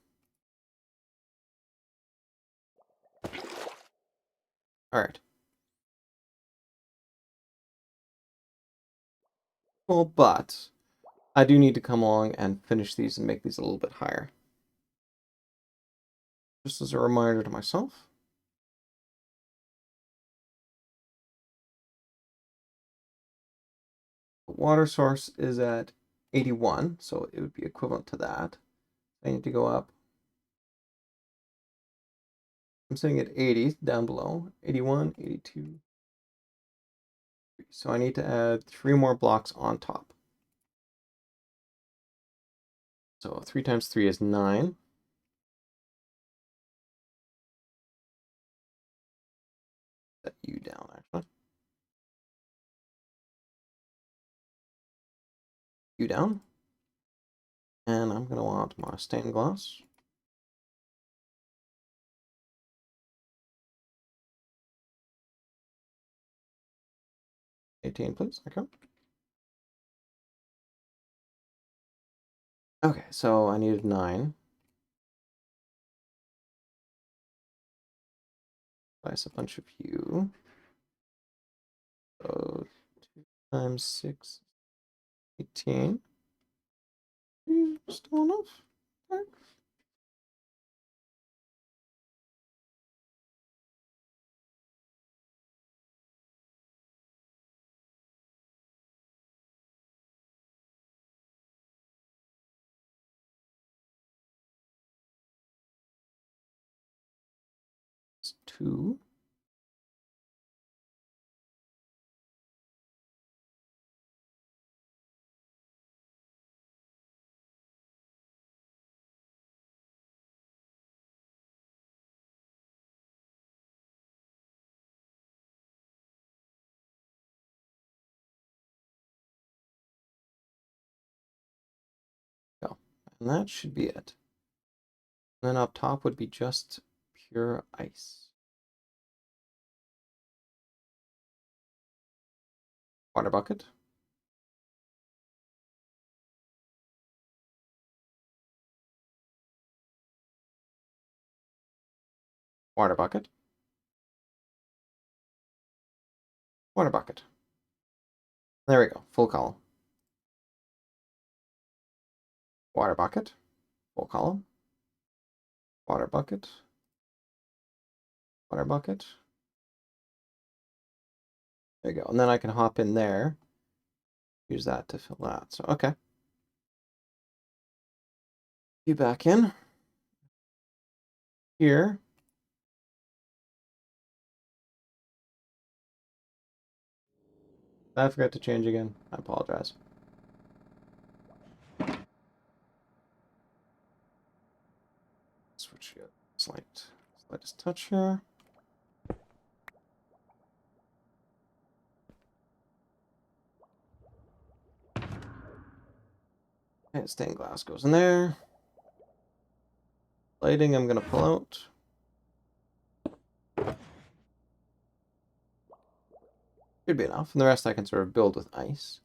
Alright. Well, but I do need to come along and finish these and make these a little bit higher. Just as a reminder to myself. The water source is at 81, so it would be equivalent to that. I need to go up. I'm sitting at 80 down below. 81, 82. So I need to add 3 more blocks on top. So 3 times 3 is 9. Set you down, actually. You down. And I'm going to want my stained glass. $18, please. Okay. Okay, so I needed 9. Place a bunch of you. So 2 times 6, 18. Still enough. Okay. It's 2. Go. And that should be it. And then up top would be just pure ice. Water bucket. Water bucket. Water bucket. There we go. Full column. Water bucket. Full column. water bucket. Water bucket. There you go. And then I can hop in there. Use that to fill that. So, okay. You back in. Here. I forgot to change again. I apologize. Switch it. Slightest touch here. And stained glass goes in there. Lighting I'm gonna pull out. Should be enough. And the rest I can sort of build with ice.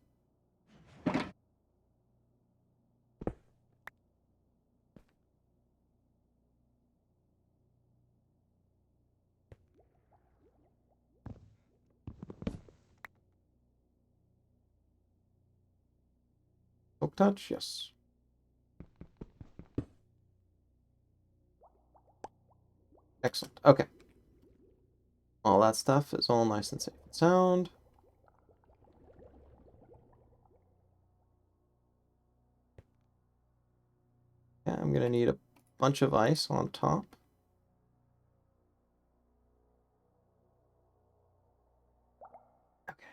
Silk touch, yes. Excellent. Okay. All that stuff is all nice and safe and sound. Yeah, I'm gonna need a bunch of ice on top. Okay.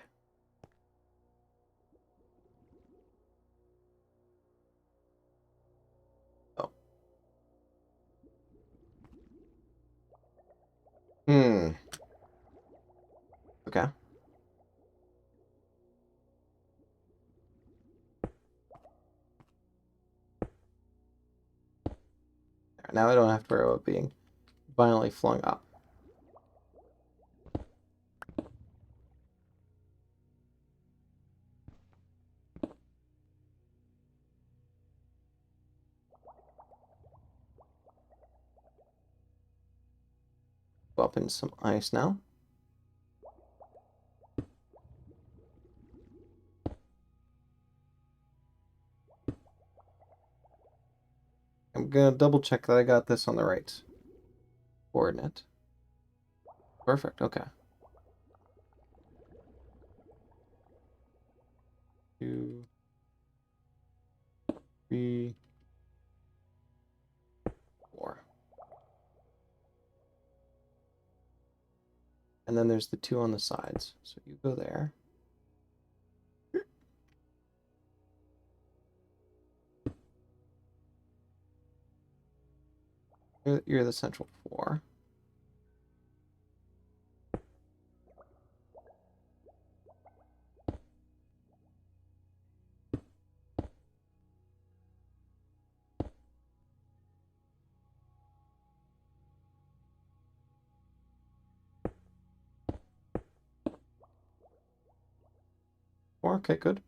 Oh. Okay. Now I don't have to worry about being violently flung up. Go up into some ice now. I'm gonna double check that I got this on the right coordinate. Perfect, okay. 2, 3, 4. And then there's the 2 on the sides. So you go there. You're the central 4. Okay, good.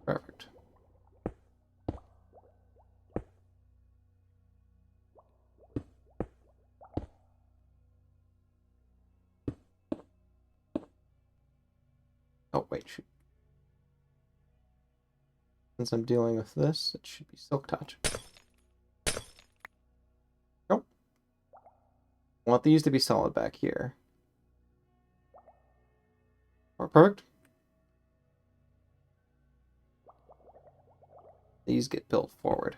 Perfect. Oh, wait, shoot. Since I'm dealing with this, it should be silk touch. Nope. I want these to be solid back here. Or perfect. These get built forward.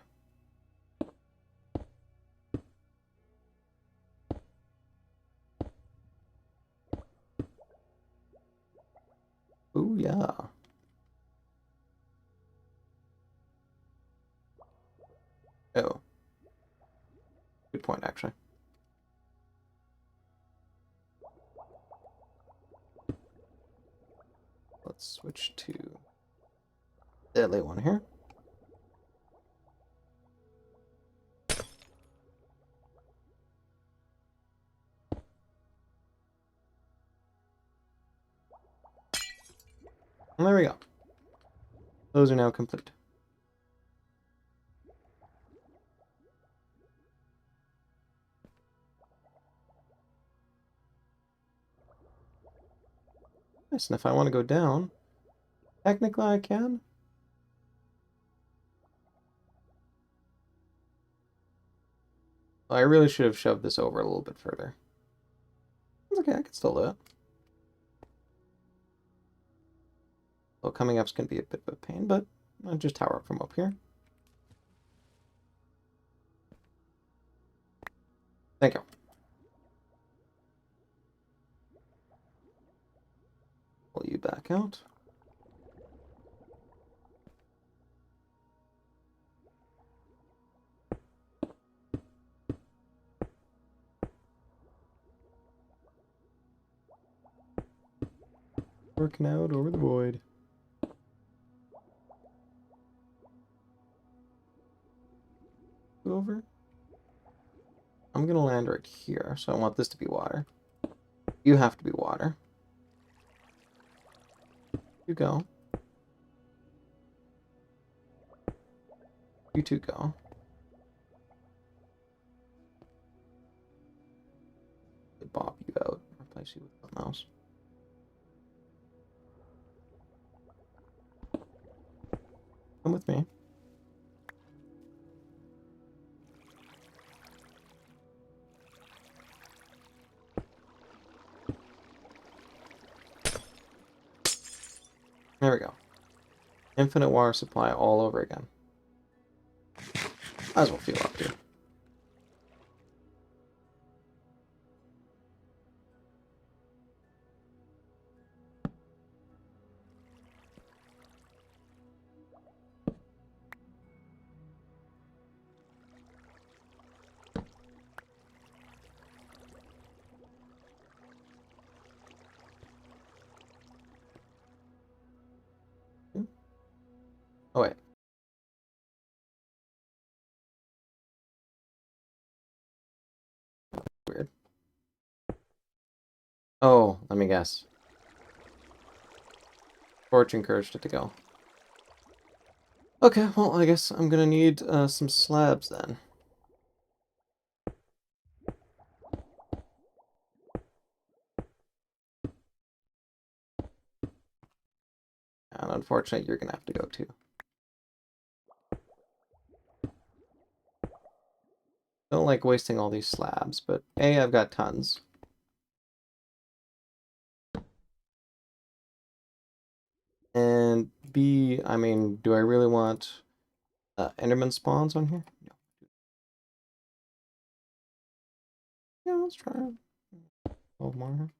Ooh, yeah. Oh. Good point, actually. Let's switch to deadly one here. And there we go. Those are now complete. Nice, and if I want to go down, technically I can. I really should have shoved this over a little bit further. It's okay, I can still do it. Well, coming up's going to be a bit of a pain, but I'll just tower up from up here. Thank you. Pull you back out. Working out over the void. Over. I'm going to land right here, so I want this to be water. You have to be water. You go. You two go. Bop you out. Replace you with something else. Come with me. There we go. Infinite water supply all over again. Might as well feel up to. Oh, wait. Weird. Oh, let me guess. Torch encouraged it to go. Okay, well, I guess I'm gonna need some slabs then. And unfortunately, you're gonna have to go too. Don't like wasting all these slabs, but A, I've got tons. And B, I mean, do I really want Enderman spawns on here? No. Yeah, let's try it. 12 more.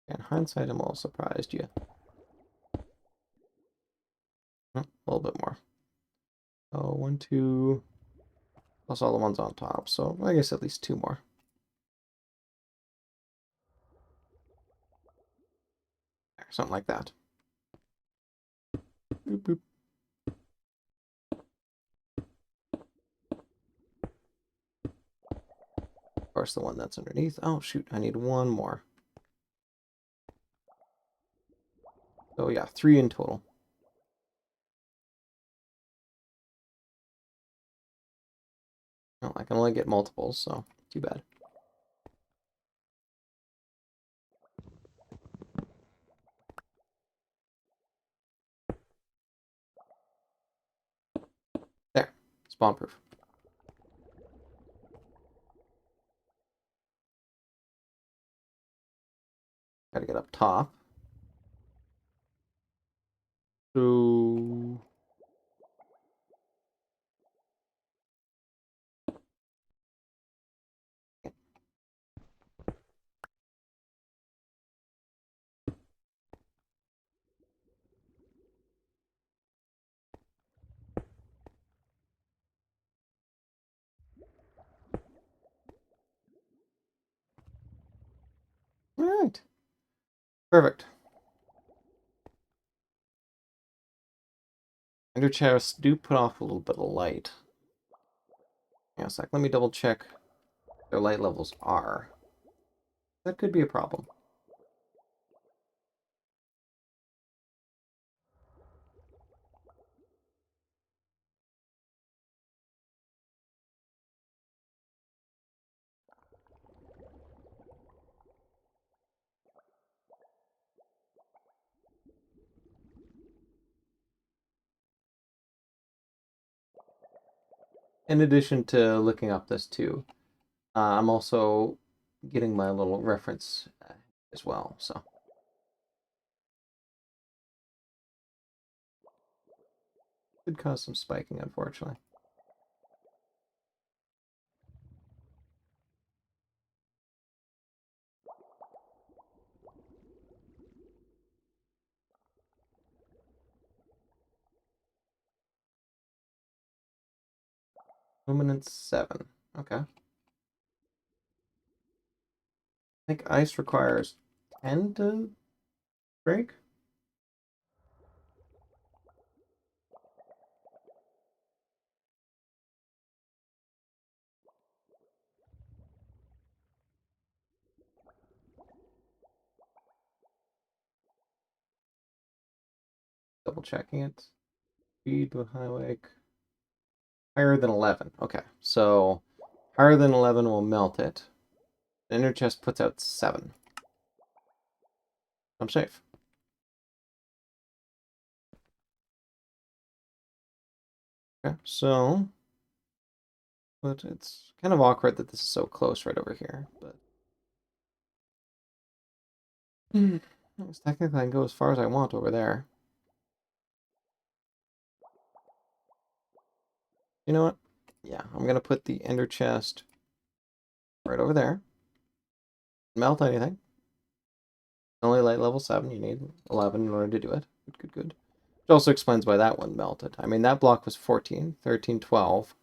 In hindsight, I'm a little surprised you. A little bit more. Oh, 1, 2. Plus all the ones on top, so I guess at least 2 more. There, something like that. Boop, boop. Of course, the one that's underneath. Oh, shoot, I need 1 more. So yeah, 3 in total. Oh, I can only get multiples, so too bad. There, spawn proof. Gotta get up top. So... Alright. Perfect. Ender chests do put off a little bit of light. Yeah, it's like, let me double check their light levels are. That could be a problem. in addition to looking up this too, I'm also getting my little reference as well, so. Could cause some spiking, unfortunately. Luminance 7. Okay. I think ice requires 10 to break. Double checking it. Speed to high wake. Higher than 11. Okay, so higher than 11 will melt it. The inner chest puts out 7. I'm safe. Okay, so, but it's kind of awkward that this is so close right over here, but technically I can go as far as I want over there. You know what? Yeah, I'm gonna put the ender chest right over there. Melt anything. Only light level 7, you need 11 in order to do it. Good, good, good. Which also explains why that one melted. I mean, that block was 14, 13, 12.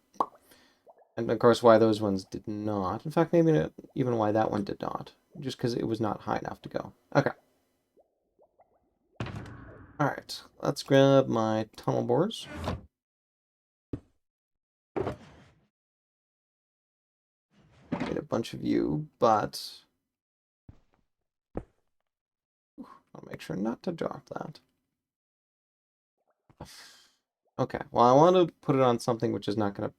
And of course why those ones did not. In fact, maybe even why that one did not. Just because it was not high enough to go. Okay. Alright, let's grab my tunnel bores. Made a bunch of you, but I'll make sure not to drop that. Okay, well I want to put it on something which is not going to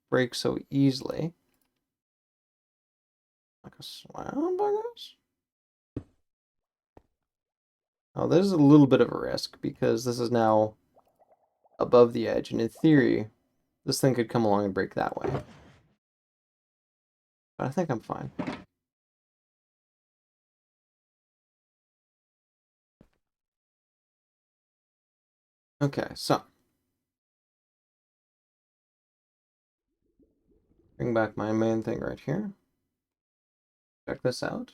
break so easily. Like a slab, I guess? Oh, there's a little bit of a risk because this is now above the edge, and in theory, this thing could come along and break that way. But I think I'm fine. Okay, so bring back my main thing right here. Check this out.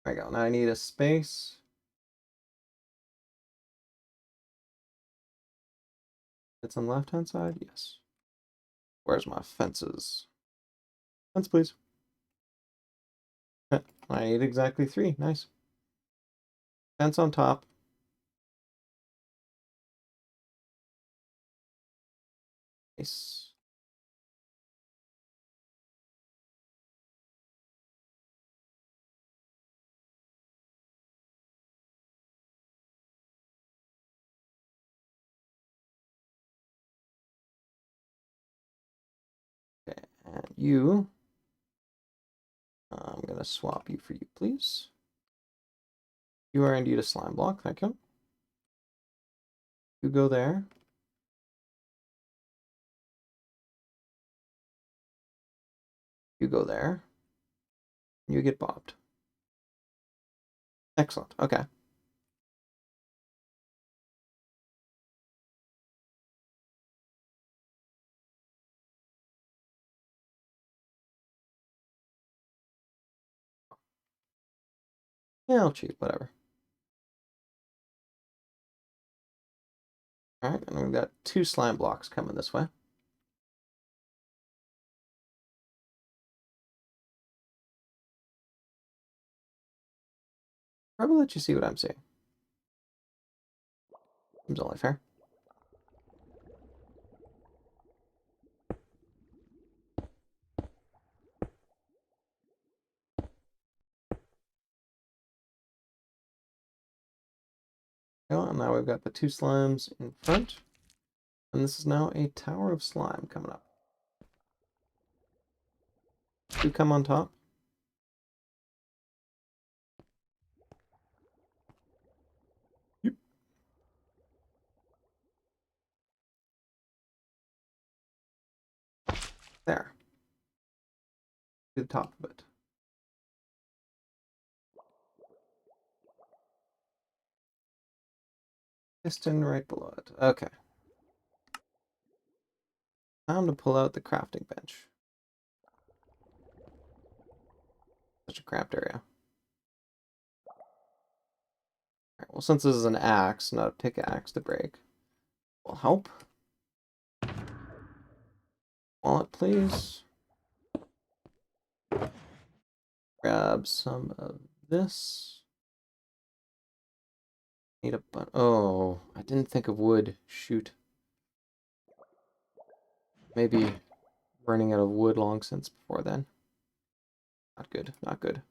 There we go. Now I need a space. It's on the left-hand side? Yes. Where's my fences? Fence, please. I need exactly 3. Nice. Fence on top. Nice. Okay, and you, I'm going to swap you for you, please. You are indeed a slime block, thank you. You go there. You go there. You get bobbed. Excellent, okay. Yeah, I'll cheat, whatever. Alright, and we've got 2 slime blocks coming this way. Probably let you see what I'm seeing. Seems only fair. And now we've got the 2 slimes in front. And this is now a tower of slime coming up. You come on top. There. To the top of it. Piston right below it. Okay. Time to pull out the crafting bench. Such a cramped area. Alright, well, since this is an axe, not a pickaxe to break, will help. Wallet, please. Grab some of this. Need a button. Oh, I didn't think of wood. Shoot. Maybe running out of wood long since before then. Not good. Not good.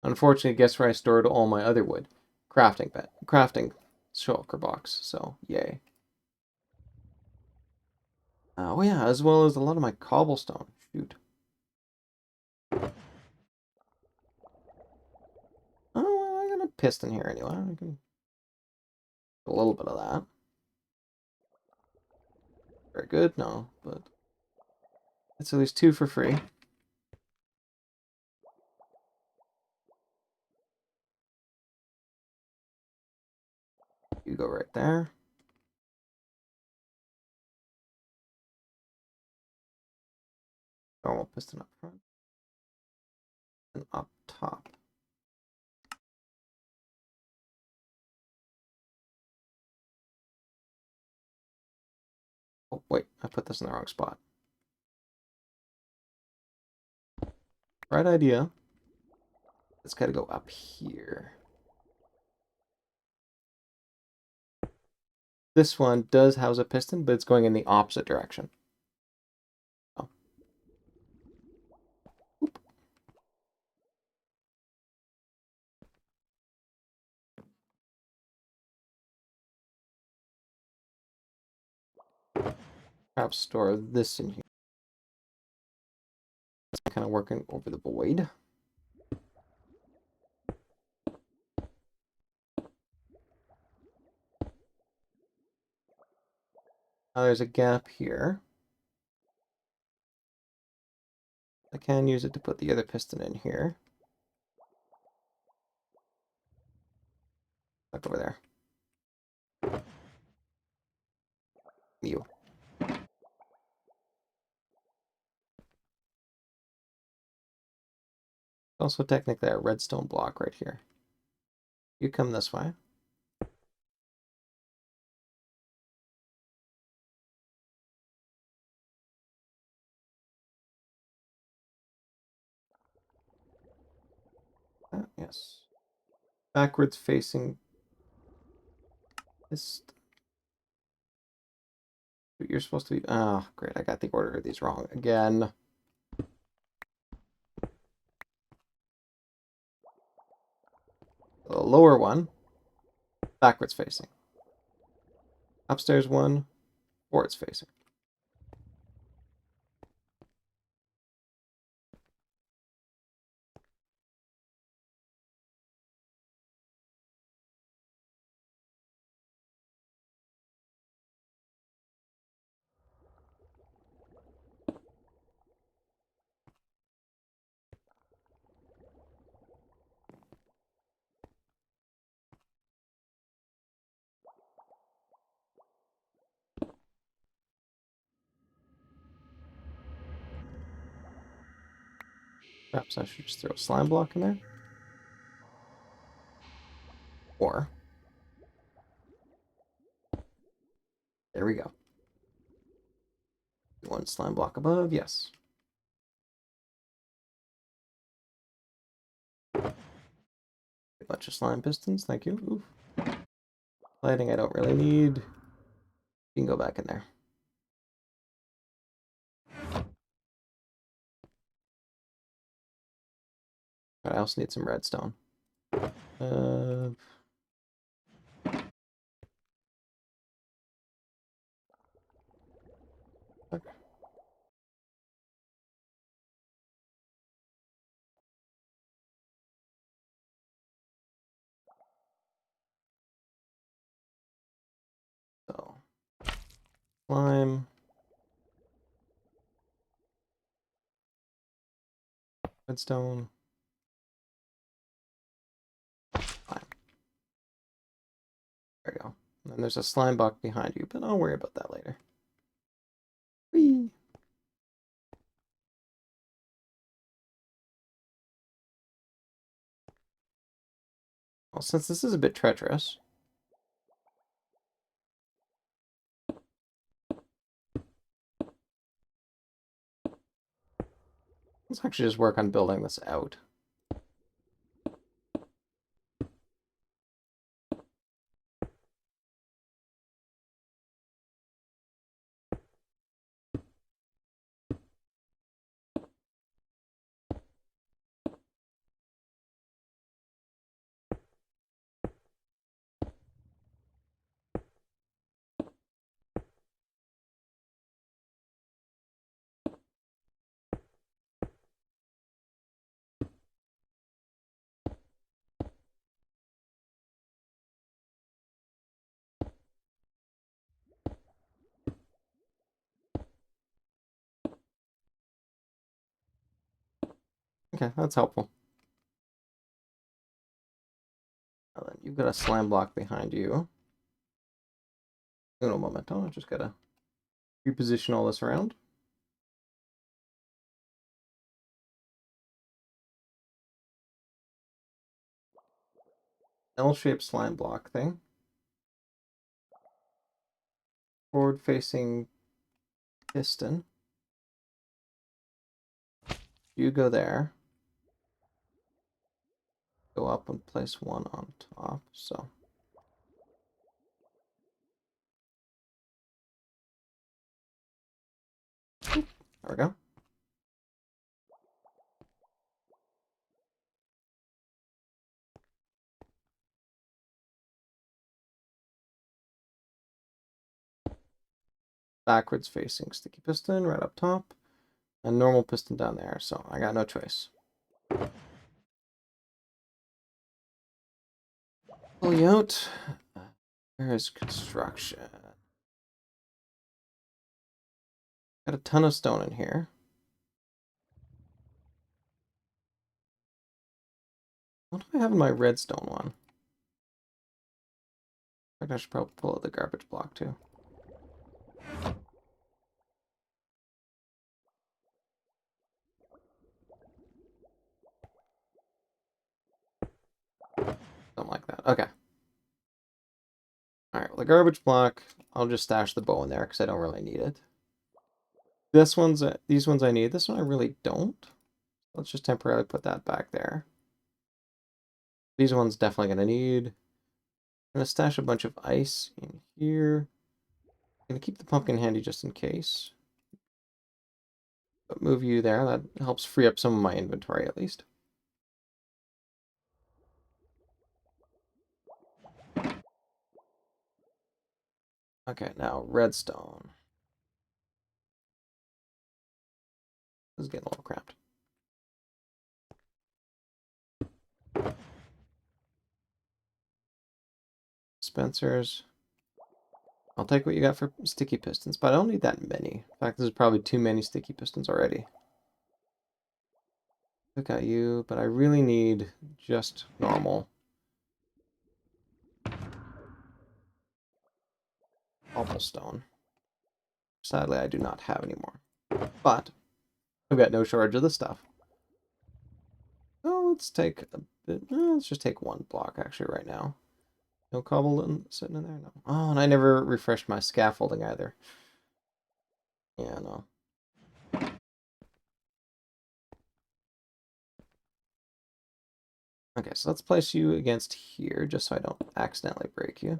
Unfortunately, guess where I stored all my other wood? Crafting shulker box. So yay. Oh yeah, as well as a lot of my cobblestone. Shoot. Oh, well, I got a piston here anyway. I can a little bit of that. Very good. No, but it's at least 2 for free. You go right there. Normal piston up front and up top. Oh, wait, I put this in the wrong spot. Right idea. It's got to go up here. This one does house a piston, but it's going in the opposite direction. Oh. Oop. Perhaps store this in here. It's kind of working over the void. Now there's a gap here. I can use it to put the other piston in here. Back over there. You. Also technically a redstone block right here. You come this way. Yes. Backwards facing this. You're supposed to be. Oh, great. I got the order of these wrong again. The lower one, backwards facing. Upstairs one, forwards facing. Perhaps I should just throw a slime block in there. Or, there we go. One slime block above, yes. A bunch of slime pistons, thank you. Oof. Lighting I don't really need. You can go back in there. I also need some redstone. Uh, okay. So, slime. Redstone. Slime. There you go. And then there's a slime block behind you, but I'll worry about that later. Whee! Well, since this is a bit treacherous, let's actually just work on building this out. Okay, that's helpful. Now then, you've got a slime block behind you. Uno momento, I just gotta reposition all this around. L-shaped slime block thing. Forward-facing piston. You go there. Go up and place one on top, so. There we go. Backwards facing sticky piston right up top. And normal piston down there, so I got no choice. Pull you out. There's construction. Got a ton of stone in here. What do I have in my redstone one? I should probably pull out the garbage block too. Something like that. Okay. Alright, well, the garbage block, I'll just stash the bow in there because I don't really need it. These ones I need. This one I really don't. Let's just temporarily put that back there. These ones definitely going to need. I'm going to stash a bunch of ice in here. I'm going to keep the pumpkin handy just in case. But move you there. That helps free up some of my inventory at least. Okay, now redstone. This is getting a little cramped. Dispensers. I'll take what you got for sticky pistons, but I don't need that many. In fact, there's probably too many sticky pistons already. Look at you, but I really need just normal cobblestone. Sadly, I do not have any more. But I've got no shortage of this stuff. Oh, let's take a bit. Let's just take one block actually right now. No cobble sitting in there? No. Oh, and I never refreshed my scaffolding either. Yeah, no. Okay, so let's place you against here just so I don't accidentally break you.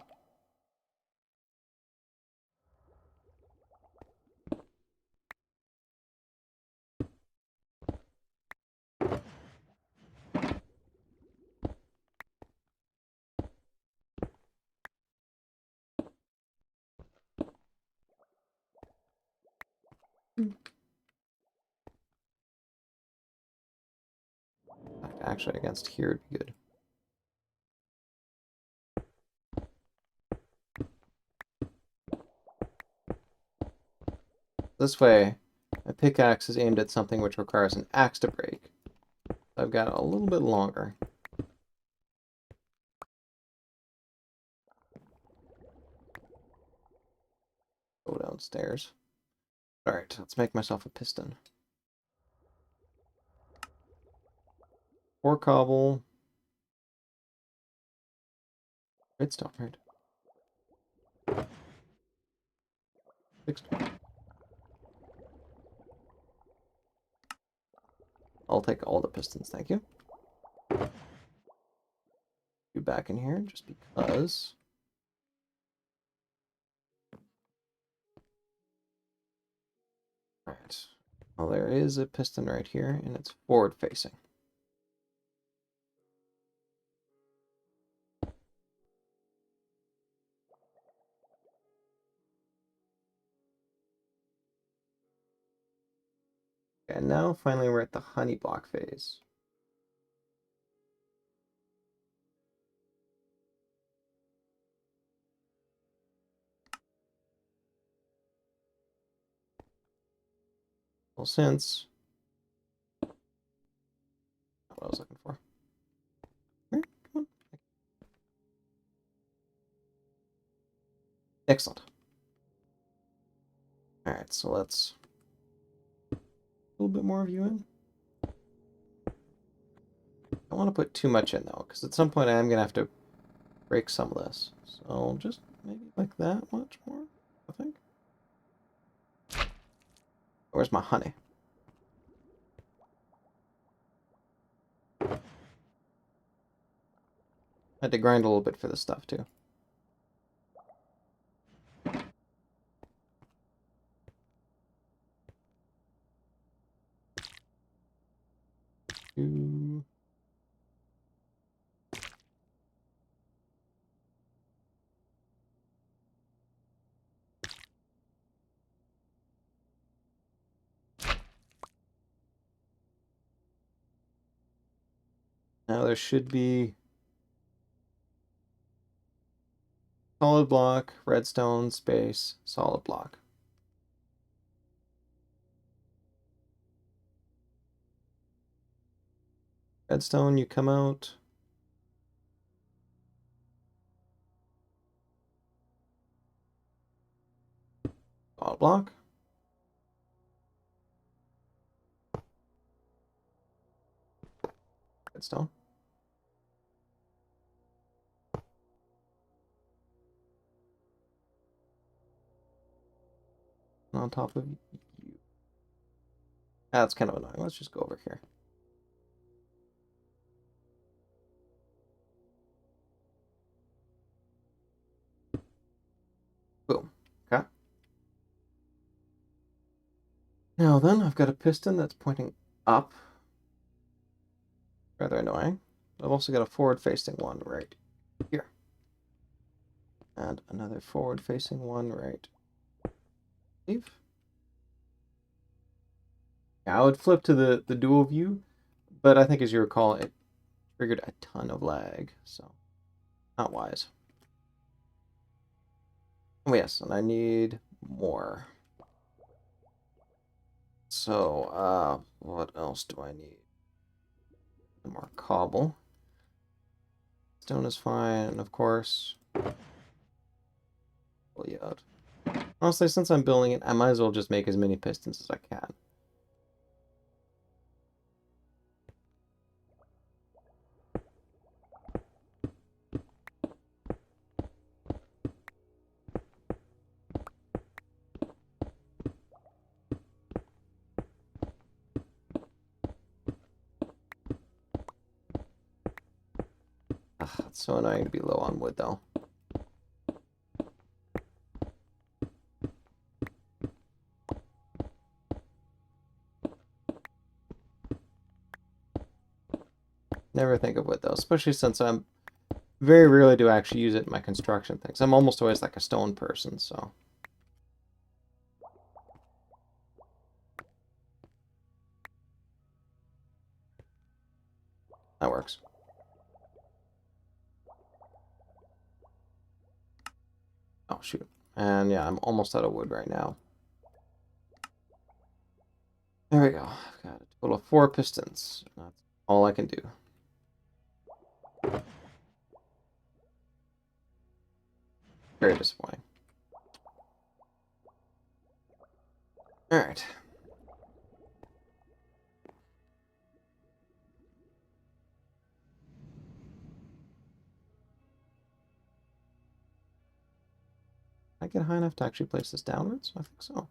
Actually, against here would be good. This way, a pickaxe is aimed at something which requires an axe to break. I've got a little bit longer. Go downstairs. Alright, let's make myself a piston. 4 cobble. Redstone, right? 6. I'll take all the pistons, thank you. You back in here just because. Alright. Well, there is a piston right here, and it's forward facing. And now finally we're at the honey block phase. Well, since not what I was looking for. Come on. Excellent. Alright, so let's a little bit more of you in. I don't want to put too much in though, because at some point I am gonna have to break some of this. So just maybe like that much more, I think. Where's my honey? I had to grind a little bit for this stuff too. Two. Now there should be solid block, redstone, space, solid block. Redstone, you come out. Solid block. Redstone. On top of you. That's kind of annoying. Let's just go over here. Boom. Okay. Now then, I've got a piston that's pointing up. Rather annoying. I've also got a forward-facing one right here. And another forward-facing one right here. Yeah, I would flip to the dual view, but I think as you recall, it triggered a ton of lag, so not wise. Oh yes, and I need more. So, what else do I need? More cobble. Stone is fine, and of course, pull you out. Honestly, since I'm building it, I might as well just make as many pistons as I can. Ugh, it's so annoying to be low on wood, though. Never think of wood, though, especially since I'm very rarely do I actually use it in my construction things. I'm almost always like a stone person, so. That works. Oh, shoot. And yeah, I'm almost out of wood right now. There we go. I've got a total of 4 pistons. That's all I can do. Very disappointing. Alright. Can I get high enough to actually place this downwards? I think so.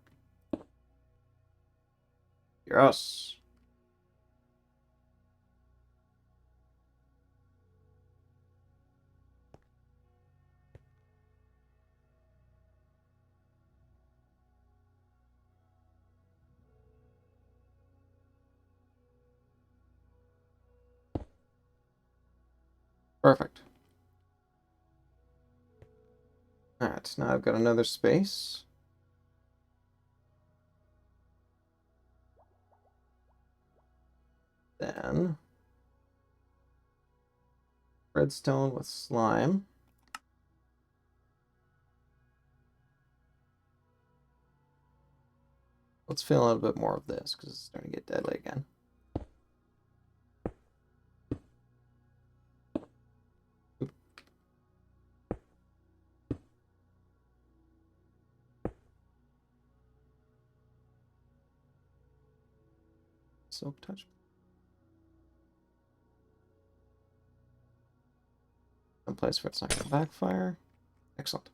Yes. Perfect. Alright, now I've got another space. Then redstone with slime. Let's fill out a bit more of this because it's starting to get deadly again. Silk touch. Some place where it's not going to backfire. Excellent.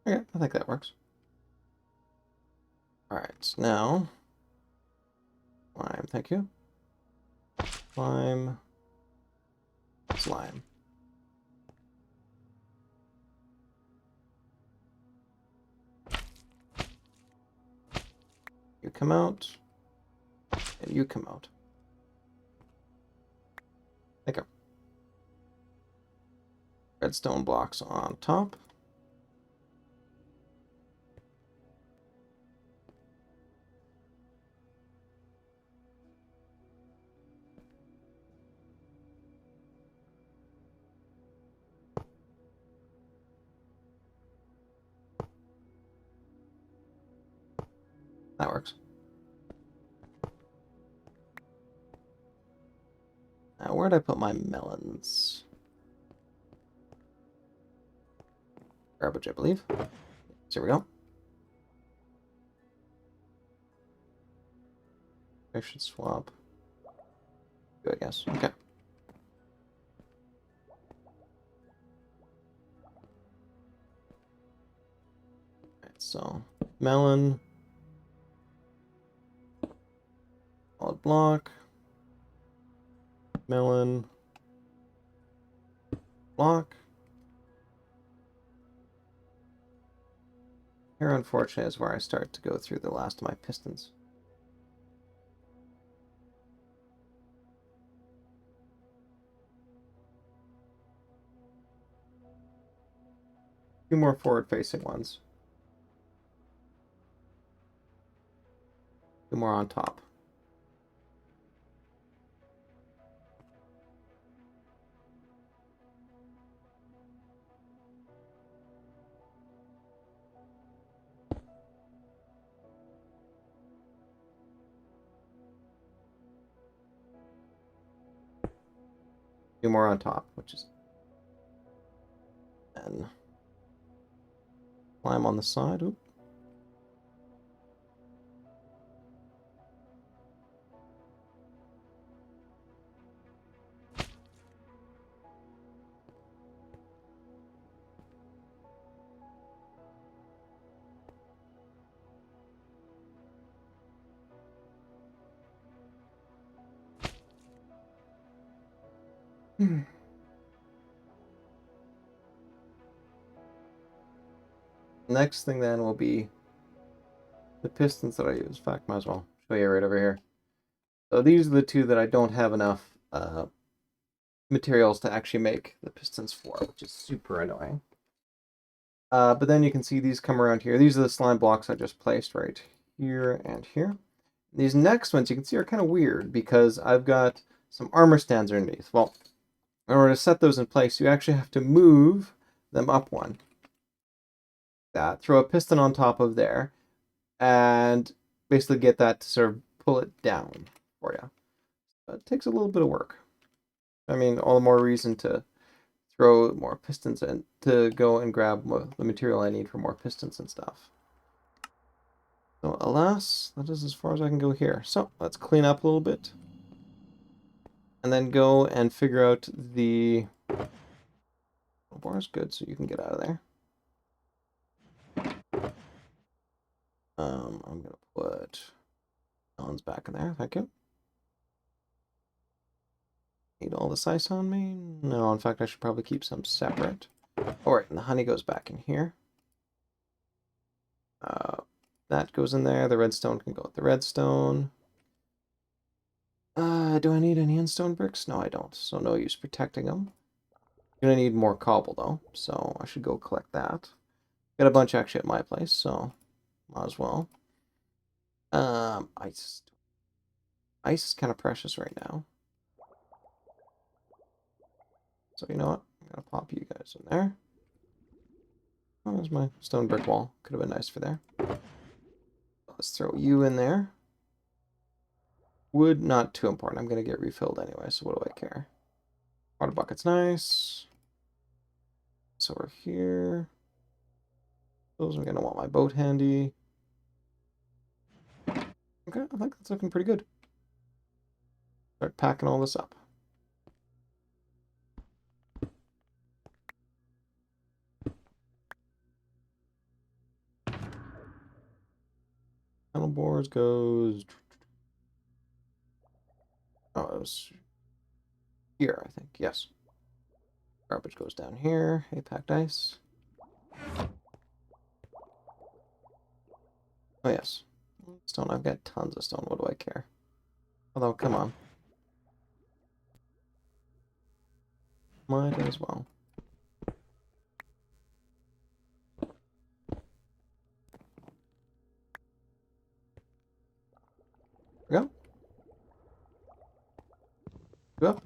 Okay, I think that works. Alright, now slime, thank you. Slime. Slime. You come out, and you come out. Okay. Redstone blocks on top. That works. Now, where'd I put my melons? Garbage, I believe. So here we go. I should swap. Good, I guess. Okay. Alright, so melon. Solid block. Melon. Block. Here, unfortunately, is where I start to go through the last of my pistons. Two more forward-facing ones. Two more on top. Two more on top, which is... And climb on the side. Oop. Next thing then will be the pistons that I use. In fact, might as well show you right over here. So these are the two that I don't have enough materials to actually make the pistons for, which is super annoying. But then you can see these come around here. These are the slime blocks I just placed right here and here. These next ones you can see are kind of weird because I've got some armor stands underneath. Well, in order to set those in place, you actually have to move them up one. that, throw a piston on top of there, and basically get that to sort of pull it down for you. But it takes a little bit of work. I mean, all the more reason to throw more pistons in, to go and grab the material I need for more pistons and stuff. So alas, that is as far as I can go here. So let's clean up a little bit. And then go and figure out the bar is good, so you can get out of there. I'm gonna put Ellen's back in there. Thank you. Need all this ice on me? No, in fact, I should probably keep some separate. All right, and the honey goes back in here. That goes in there. The redstone can go with the redstone. Do I need any endstone bricks? No, I don't. So no use protecting them. Gonna need more cobble though, so I should go collect that. Got a bunch actually at my place, so might as well. Ice. Ice is kind of precious right now. So you know what? I'm gonna pop you guys in there. Oh, there's my stone brick wall. Could have been nice for there. Let's throw you in there. Wood, not too important. I'm gonna get refilled anyway, so what do I care? Water bucket's nice. So we're here. Those I'm gonna want my boat handy. Okay, I think that's looking pretty good. Start packing all this up. Panel boards goes. Oh, it was here, I think. Yes. Garbage goes down here. Hey, packed ice. Oh, yes. Stone. I've got tons of stone. What do I care? Although, come on. Might as well. There we go. Go up.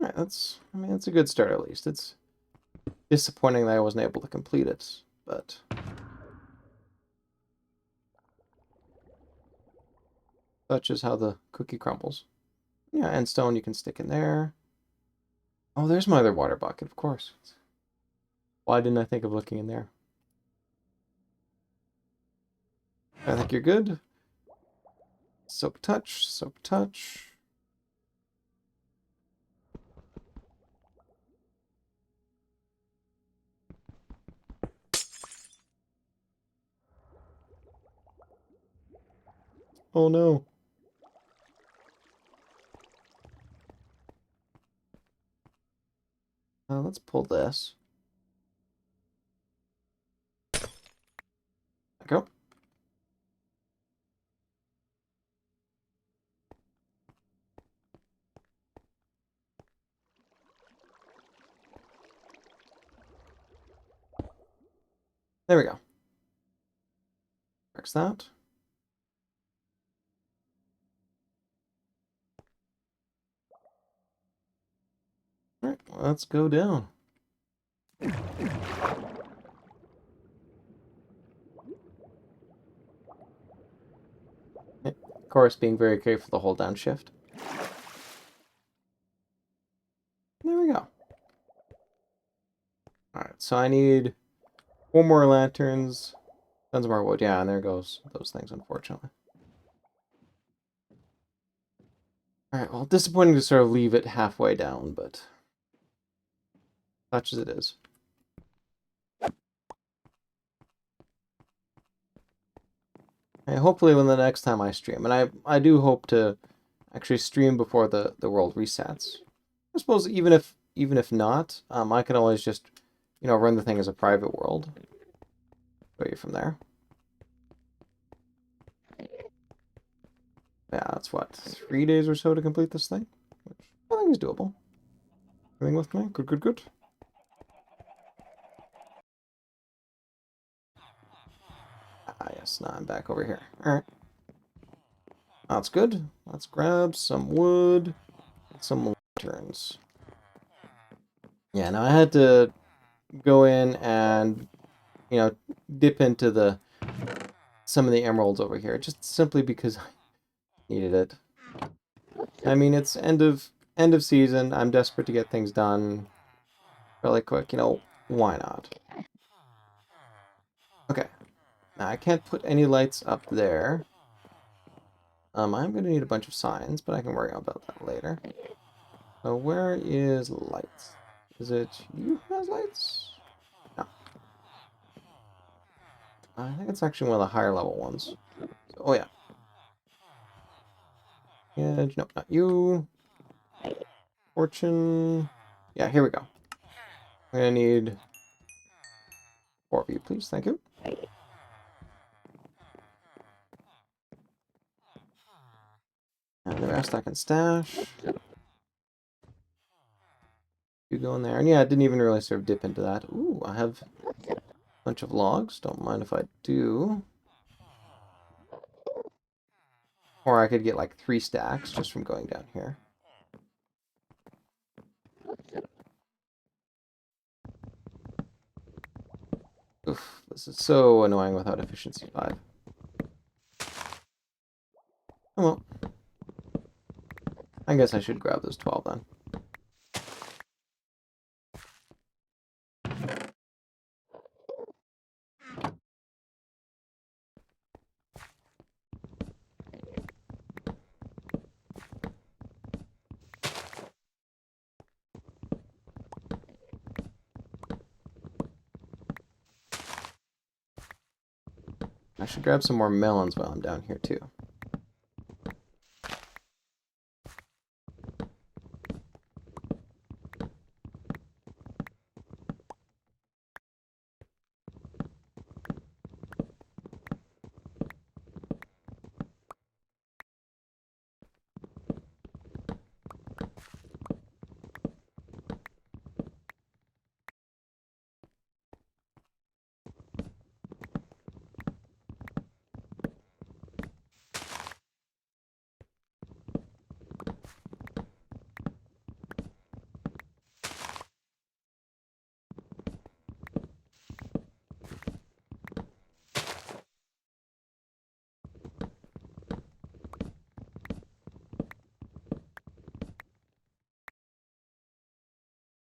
Alright, I mean, that's a good start at least. It's disappointing that I wasn't able to complete it, but such is how the cookie crumbles. Yeah, and stone you can stick in there. Oh, there's my other water bucket, of course. Why didn't I think of looking in there? I think you're good. Soap touch, soap touch. Oh no. Let's pull this. There we go. There we go. Fix that. Alright, let's go down. Of course, being very careful to hold down shift. There we go. Alright, so I need 4 more lanterns, tons more wood. Yeah, and there goes those things, unfortunately. Alright, well, disappointing to sort of leave it halfway down, but such as it is. And hopefully when the next time I stream, and I do hope to actually stream before the world resets. I suppose even if not, I can always just, run the thing as a private world. Show you from there. Yeah, that's what, 3 days or so to complete this thing, which I think is doable. Everything with me? Good, good, good. Ah, yes, now I'm back over here. Alright. That's good. Let's grab some wood. some lanterns. Yeah, now I had to go in and, you know, dip into some of the emeralds over here, just simply because I needed it. I mean, it's end of season. I'm desperate to get things done really quick. You know, why not? Okay. Now I can't put any lights up there. I'm going to need a bunch of signs, but I can worry about that later. So where is lights? Is it you who has lights? No. I think it's actually one of the higher level ones. So, oh yeah. Yeah, no, not you. Fortune. Yeah, here we go. I'm gonna need 4 of you, please. Thank you. And the rest I can stash. You go in there. And yeah, I didn't even really sort of dip into that. Ooh, I have a bunch of logs. Don't mind if I do. Or I could get like 3 stacks just from going down here. Oof, this is so annoying without efficiency 5. Oh well. I guess I should grab those 12 then. I should grab some more melons while I'm down here too.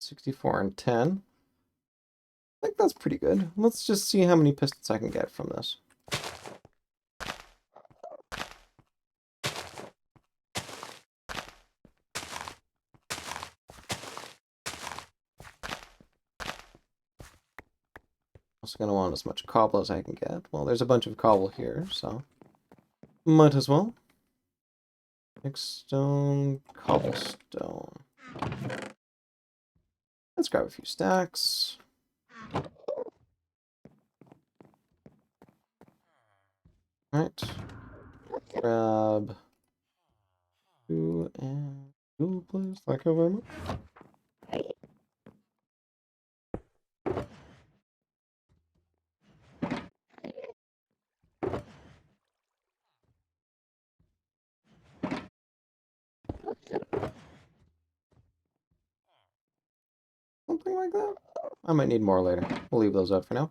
$64 and 10. I think that's pretty good. Let's just see how many pistons I can get from this. Also going to want as much cobble as I can get. Well, there's a bunch of cobble here, so might as well. Stone, cobblestone. Let's grab a few stacks. Right. Grab 2 and 2, please. Thank you very much. Something like that. I might need more later. We'll leave those out for now.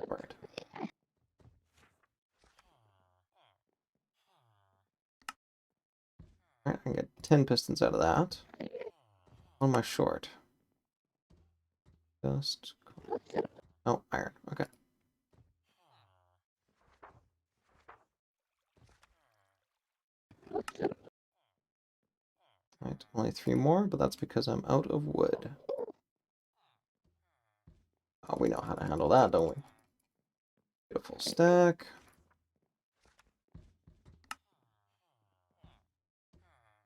Right. Alright, I can get 10 pistons out of that. What am I short? Just... Oh, iron. Okay. Right, only 3 more, but that's because I'm out of wood. Oh, we know how to handle that, don't we? Beautiful stack.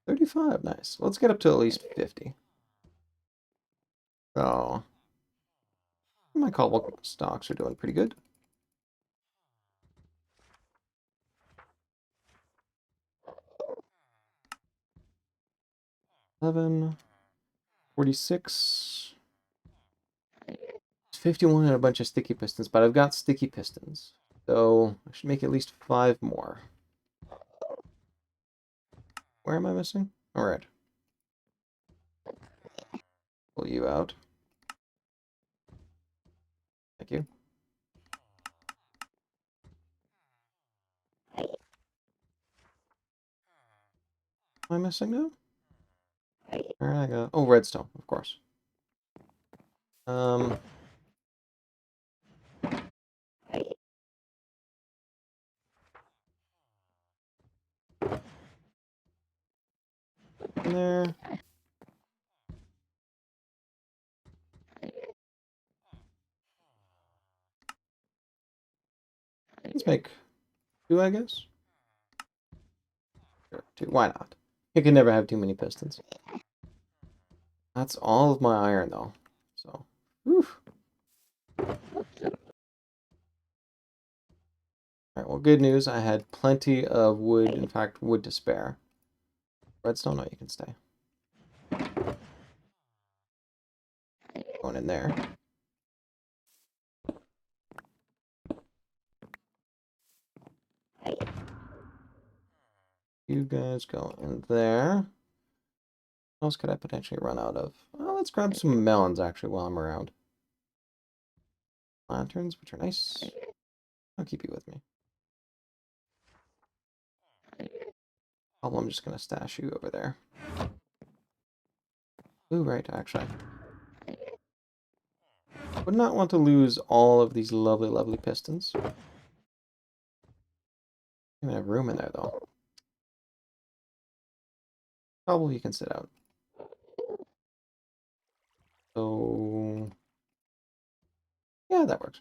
35, nice. Let's get up to at least 50. Oh. My cobble stocks are doing pretty good. $11, 46, 51 and a bunch of sticky pistons, but I've got sticky pistons. So I should make at least 5 more. Where am I missing? Alright. Pull you out. Thank you. Am I missing now? Where I go? Oh, redstone, of course. In there. Let's make 2, I guess. Sure, 2. Why not? You can never have too many pistons. That's all of my iron, though. So, whew. Alright, well, good news. I had plenty of wood. In fact, wood to spare. Redstone, no, you can stay. Going in there. You guys go in there. What else could I potentially run out of? Well, let's grab some melons, actually, while I'm around. Lanterns, which are nice. I'll keep you with me. Oh, I'm just going to stash you over there. Ooh, right, actually. Would not want to lose all of these lovely, lovely pistons. I'm going to have room in there, though. Probably you can sit out. So... yeah, that works.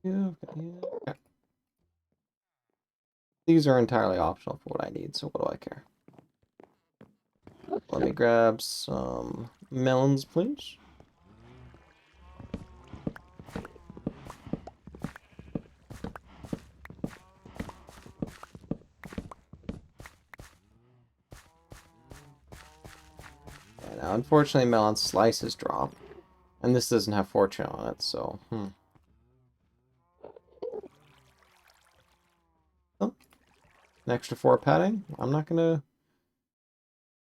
Yeah, okay. These are entirely optional for what I need, so what do I care? Let me grab some melons, please. Yeah, now, unfortunately, melon slices drop. And this doesn't have fortune on it, so, Oh, an extra 4 padding. I'm not gonna,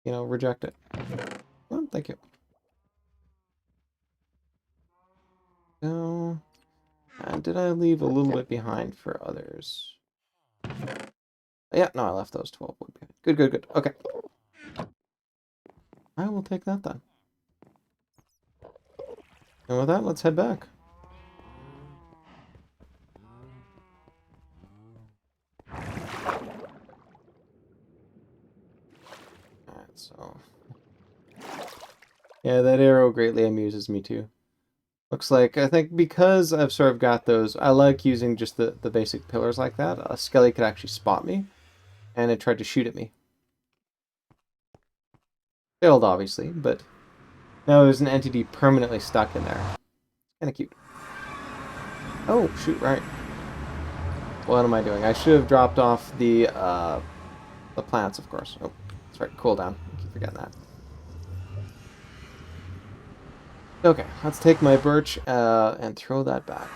reject it. Oh, thank you. No. And did I leave a little bit behind for others? Yeah, no, I left those 12 wood behind. Good, good, good. Okay. I will take that then. And with that, let's head back. Alright, so... yeah, that arrow greatly amuses me too. Looks like, I think because I've sort of got those, I like using just the basic pillars like that. A skelly could actually spot me, and it tried to shoot at me. Failed, obviously, but now there's an entity permanently stuck in there. Kind of cute. Oh, shoot, right. What am I doing? I should have dropped off the plants, of course. Oh, that's right, cooldown. I keep forgetting that. Okay, let's take my birch and throw that back.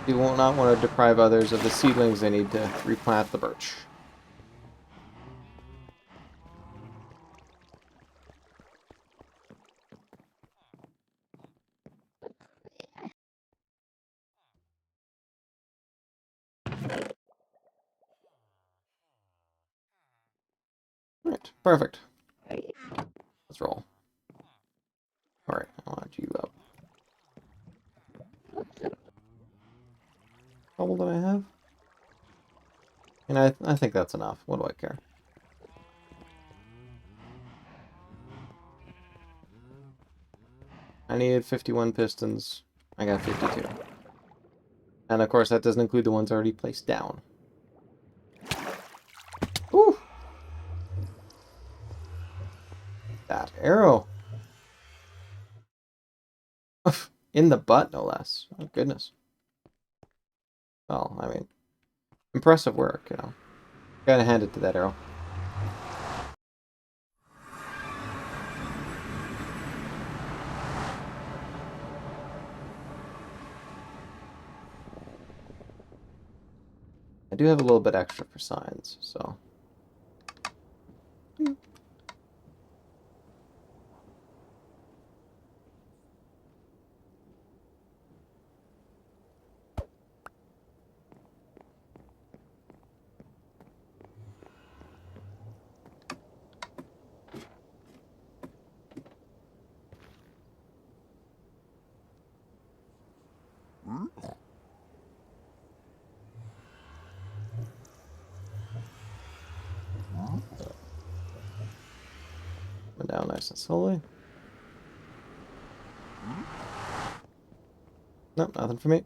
You will not want to deprive others of the seedlings they need to replant the birch. Right, perfect. Let's roll. Alright, I want you up. How old do I have? And I think that's enough. What do I care? I needed 51 pistons. I got 52. And of course, that doesn't include the ones already placed down. Ooh! That arrow. In the butt, no less. Oh, goodness. Well, I mean, Impressive work, you know. Gotta hand it to that arrow. I do have a little bit extra for signs, so. Coming down nice and slowly. Nope, nothing for me.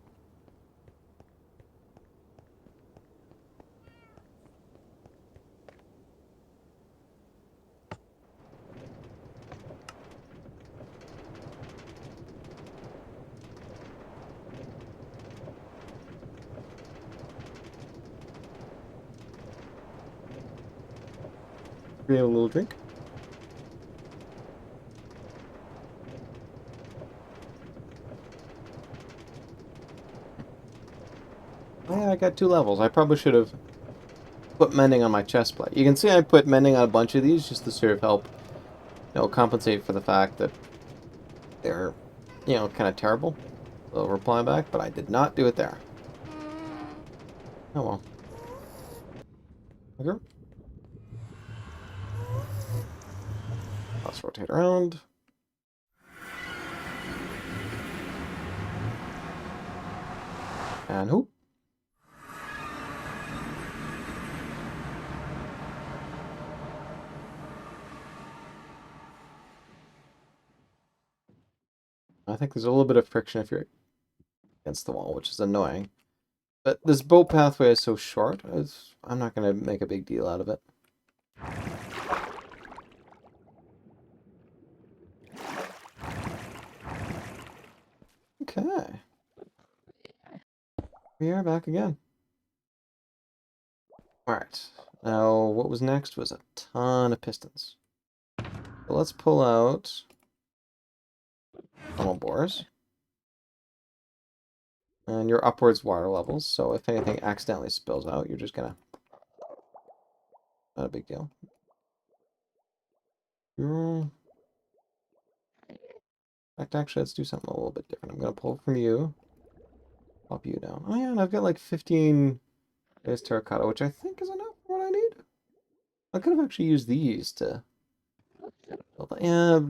Create a little drink. Oh, yeah, I got 2 levels. I probably should have put mending on my chest plate. You can see I put mending on a bunch of these just to sort of help, you know, compensate for the fact that they're, you know, kind of terrible. They'll reply back, but I did not do it there. Oh well. Okay. Let's rotate around. And whoop. I think there's a little bit of friction if you're against the wall, which is annoying. But this boat pathway is so short, I'm not going to make a big deal out of it. Okay. We are back again. Alright. Now, what was next was a ton of pistons. So let's pull out tunnel bores. And your upwards water levels, so if anything accidentally spills out, you're just gonna... Not a big deal. In fact, actually, let's do something a little bit different. I'm gonna pull from you. Pop you down. Oh yeah, and I've got like 15 base terracotta, which I think is enough for what I need. I could have actually used these to build that. Yeah,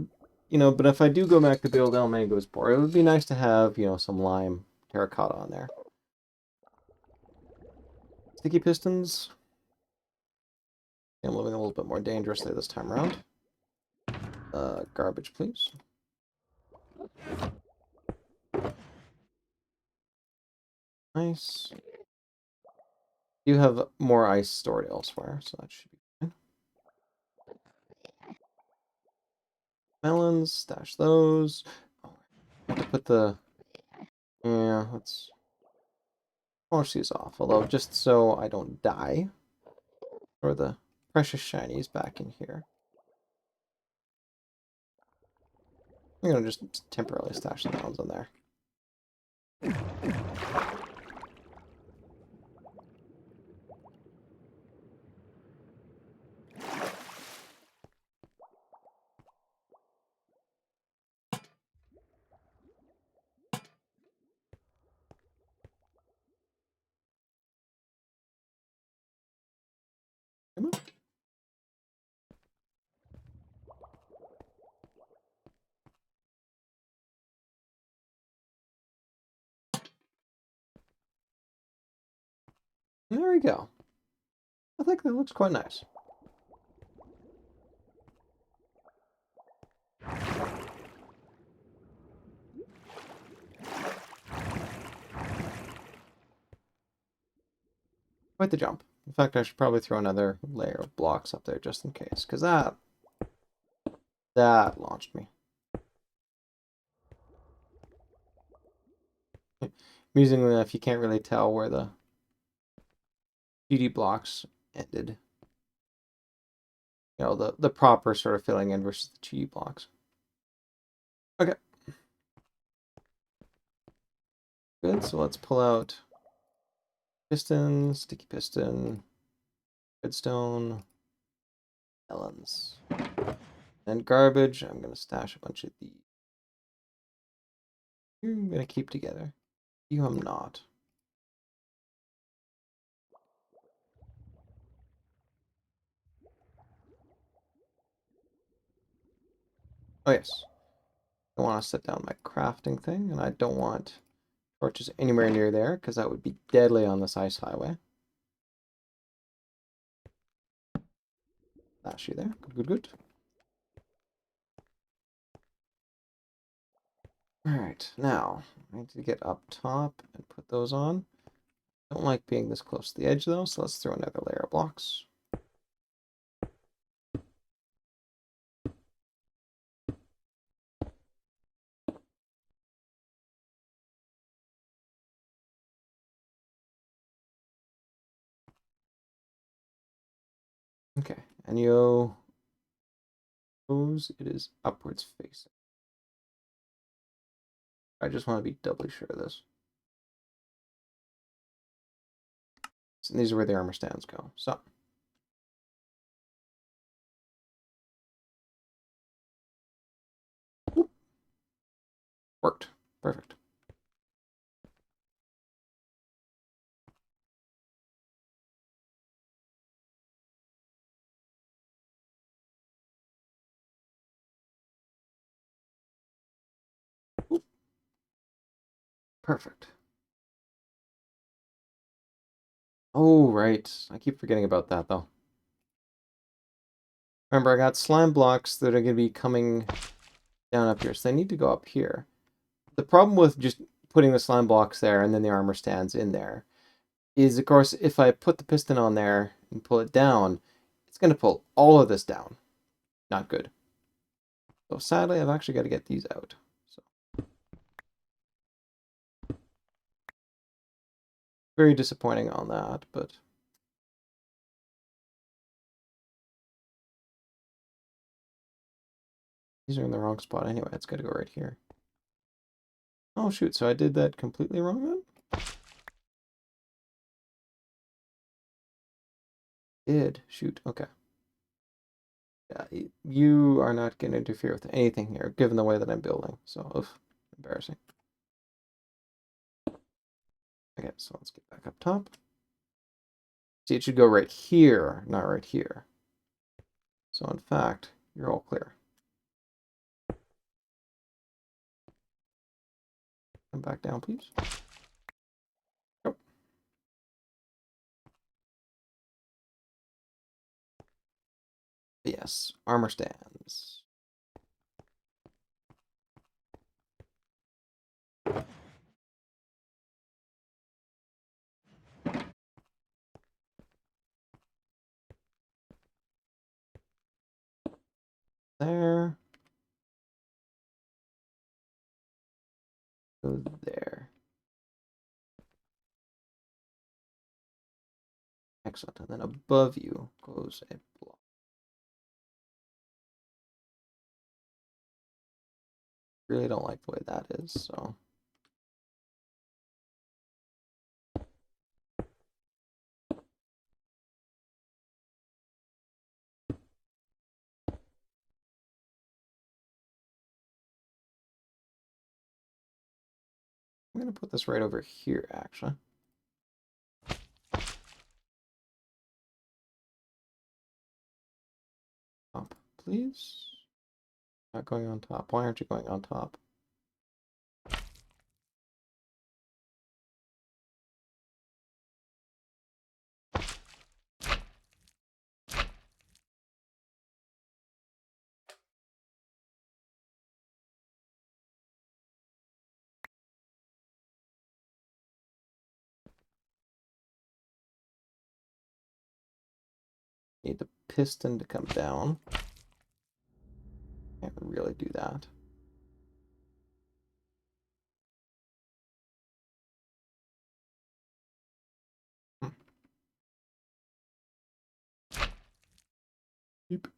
you know, but if I do go back to build Ilmango's board, it would be nice to have, you know, some lime terracotta on there. Sticky pistons. I'm living a little bit more dangerously this time around. Garbage, please. Nice. You have more ice stored elsewhere, so that should be fine. Melons, stash those. Oh, I have to put the... Yeah, let's polish these off. Although, just so I don't die. Or the precious shinies back in here. I'm gonna just temporarily stash the melons in there. Come on. There we go. I think that looks quite nice. Quite the jump. In fact, I should probably throw another layer of blocks up there just in case, because that launched me. Amusingly enough, you can't really tell where the GD blocks ended. You know, the proper sort of filling in versus the GD blocks. Okay. Good, so let's pull out piston, sticky piston, redstone, melons. And garbage, I'm going to stash a bunch of these. I'm going to keep together. You I'm not. Oh yes. I want to set down my crafting thing, and I don't want torches anywhere near there, because that would be deadly on this ice highway. Stash you there. Good, good, good. Alright, now, I need to get up top and put those on. Don't like being this close to the edge, though, so let's throw another layer of blocks. Okay, and you suppose it is upwards facing. I just want to be doubly sure of this. So these are where the armor stands go. So. Whoop. Worked. Perfect. Whoop. Perfect. Oh, right. I keep forgetting about that, though. Remember, I got slime blocks that are going to be coming down up here, so they need to go up here. The problem with just putting the slime blocks there and then the armor stands in there is, of course, if I put the piston on there and pull it down, it's going to pull all of this down. Not good. So sadly, I've actually got to get these out. So very disappointing on that, but these are in the wrong spot anyway. It's got to go right here. Oh, shoot. So I did that completely wrong then? Did. Shoot. Okay. Yeah, you are not going to interfere with anything here, given the way that I'm building. So, oof, embarrassing. Okay, so let's get back up top. See, it should go right here, not right here. So, in fact, you're all clear. Come back down, please. Yep. Yes, armor stands. There. Go there. Excellent. And then above you goes a block. Really don't like the way that is, so. I'm going to put this right over here, actually. Top, please. Not going on top. Why aren't you going on top? Need the piston to come down. Can't really do that. Beep.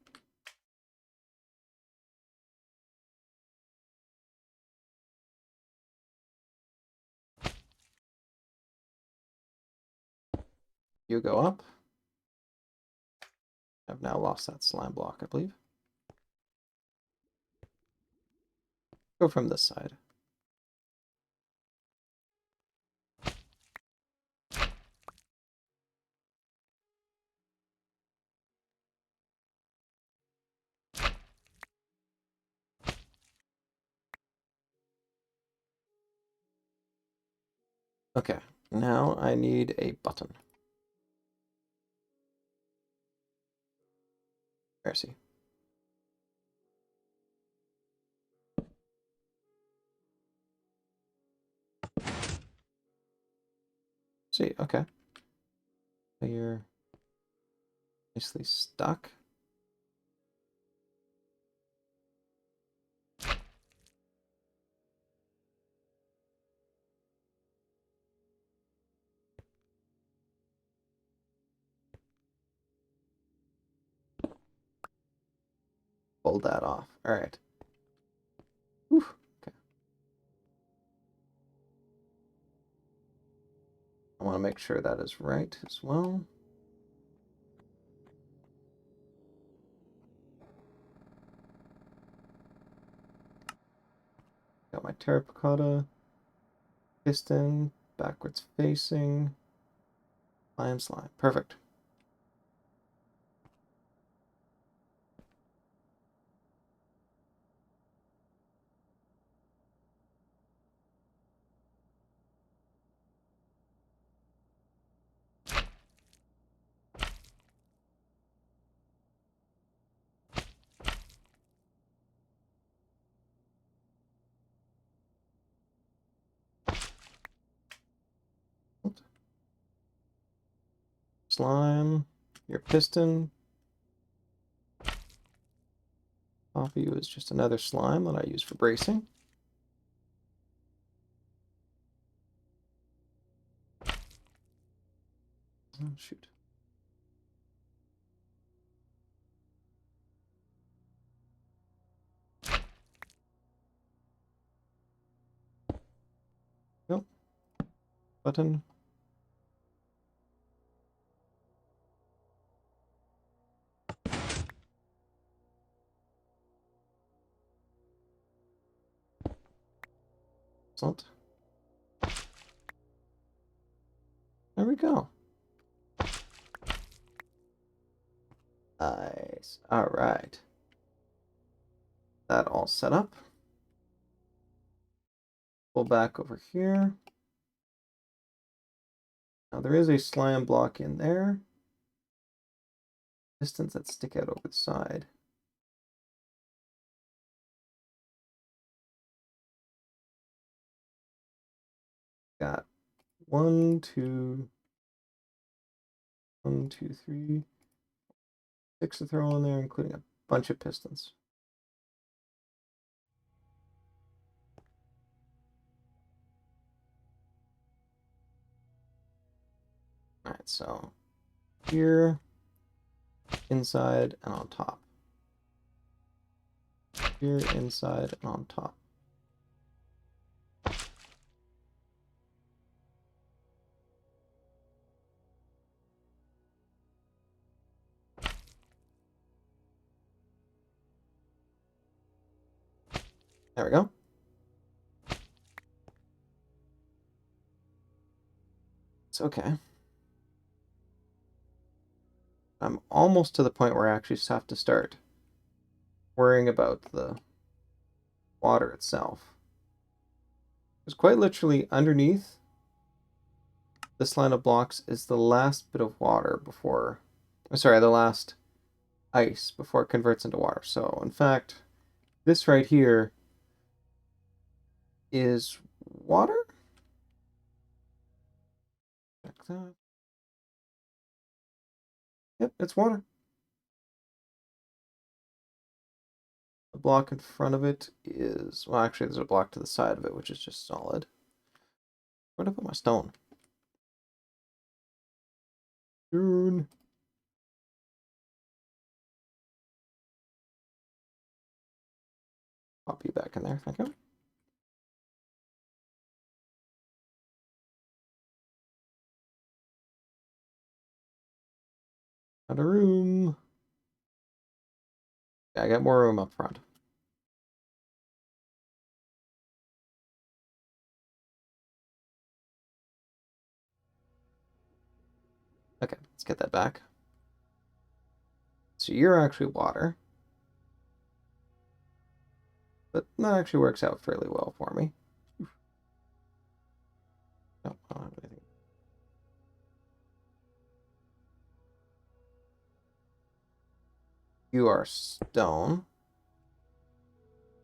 You go up. I've now lost that slime block, I believe. Go from this side. Okay, now I need a button. Mercy. See, okay. So you're nicely stuck. Pull that off. All right. Whew. Okay. I want to make sure that is right as well. Got my terracotta piston, backwards facing, slime. Perfect. Slime, your piston. Off of you is just another slime that I use for bracing. Oh, shoot. Nope. Button. Excellent. There we go. Nice. All right. That all set up. Pull back over here. Now there is a slime block in there. Pistons that stick out over the side. Got 1, 2, 1, 2, 3, 6 to throw in there, including a bunch of pistons. All right, so here, inside, and on top. Here, inside, and on top. There we go. It's okay. I'm almost to the point where I actually just have to start worrying about the water itself. Because quite literally underneath this line of blocks is the last bit of water before, sorry, the last ice before it converts into water. So in fact, this right here is water. Check that. Yep, it's water. The block in front of it is, well, actually, there's a block to the side of it, which is just solid. Where did I put my stone? Dune. Pop you back in there. Thank you. Out of room. Yeah, I got more room up front. Okay, let's get that back. So you're actually water. But that actually works out fairly well for me. No, I don't have anything. You are stone.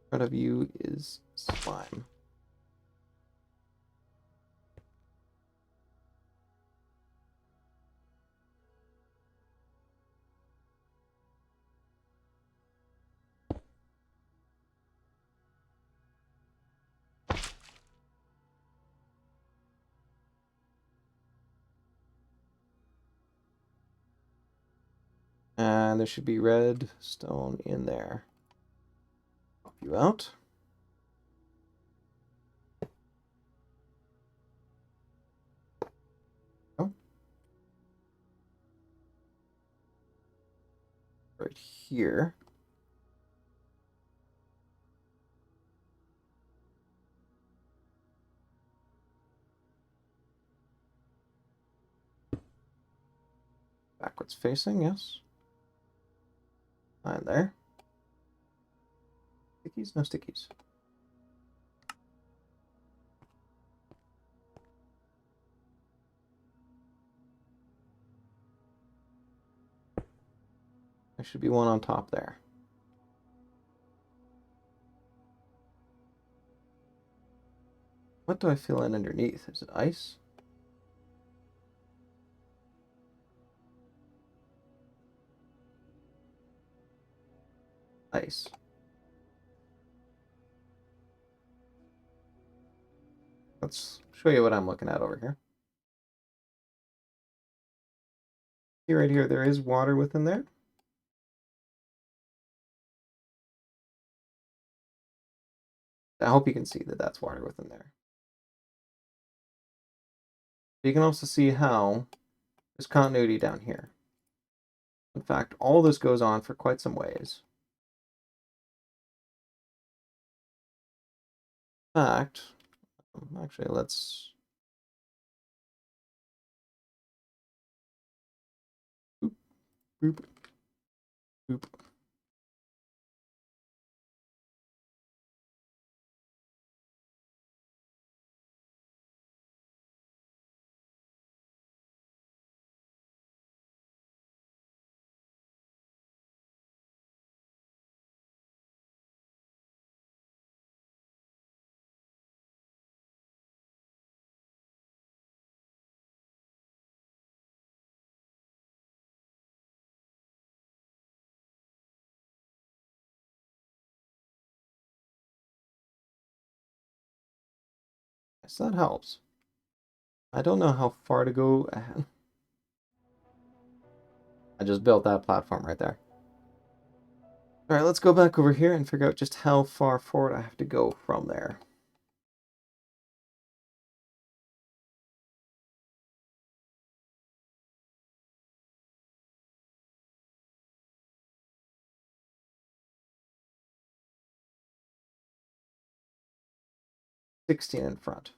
In front of you is slime. And there should be red stone in there. Pop you out. Oh. Right here. Backwards facing, yes. And there. Stickies? No stickies. There should be one on top there. What do I fill in underneath? Is it ice? Ice. Let's show you what I'm looking at over here. See right here, there is water within there. I hope you can see that that's water within there. You can also see how there's continuity down here. In fact, all this goes on for quite some ways. In fact, actually, let's... Boop, boop, boop. Yes, that helps. I don't know how far to go. I just built that platform right there. All right, let's go back over here and figure out just how far forward I have to go from there. $16 in front.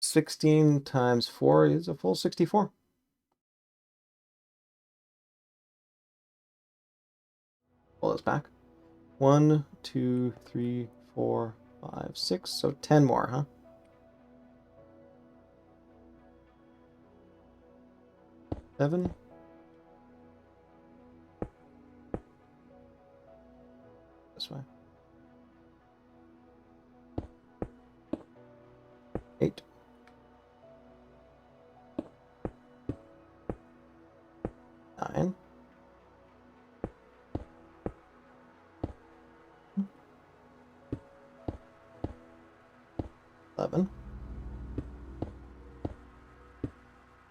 16 times 4 is a full 64. Pull this back. 1, 2, 3, 4, 5, 6. So 10 more, huh? Seven. This way. 8. 9. 11.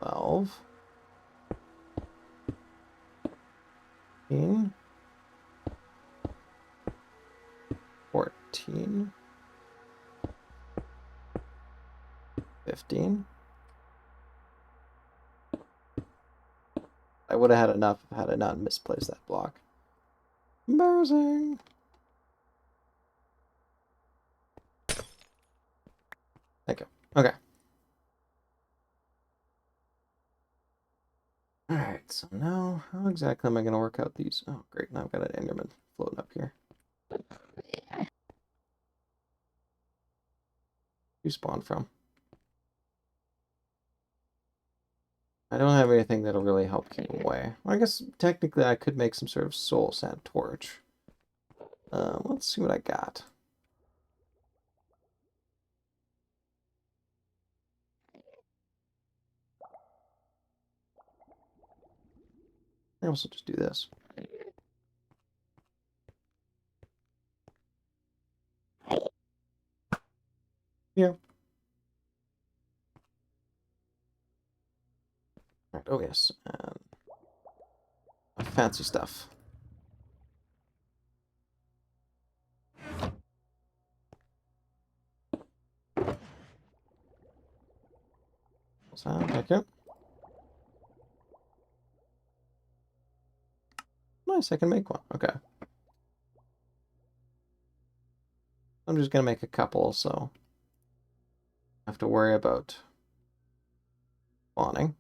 12. 13. 15. I would have had enough had I not misplaced that block. Embarrassing. Thank you. Okay. Alright, so now how exactly am I going to work out these? Oh, great. Now I've got an Enderman floating up here. You spawned from? I don't have anything that'll really help keep them away. Well, I guess technically I could make some sort of soul sand torch. Let's see what I got. I also just do this. Yeah. Right, oh yes, fancy stuff. Thank you. Nice, I can make one. Okay. I'm just gonna make a couple, so I have to worry about spawning.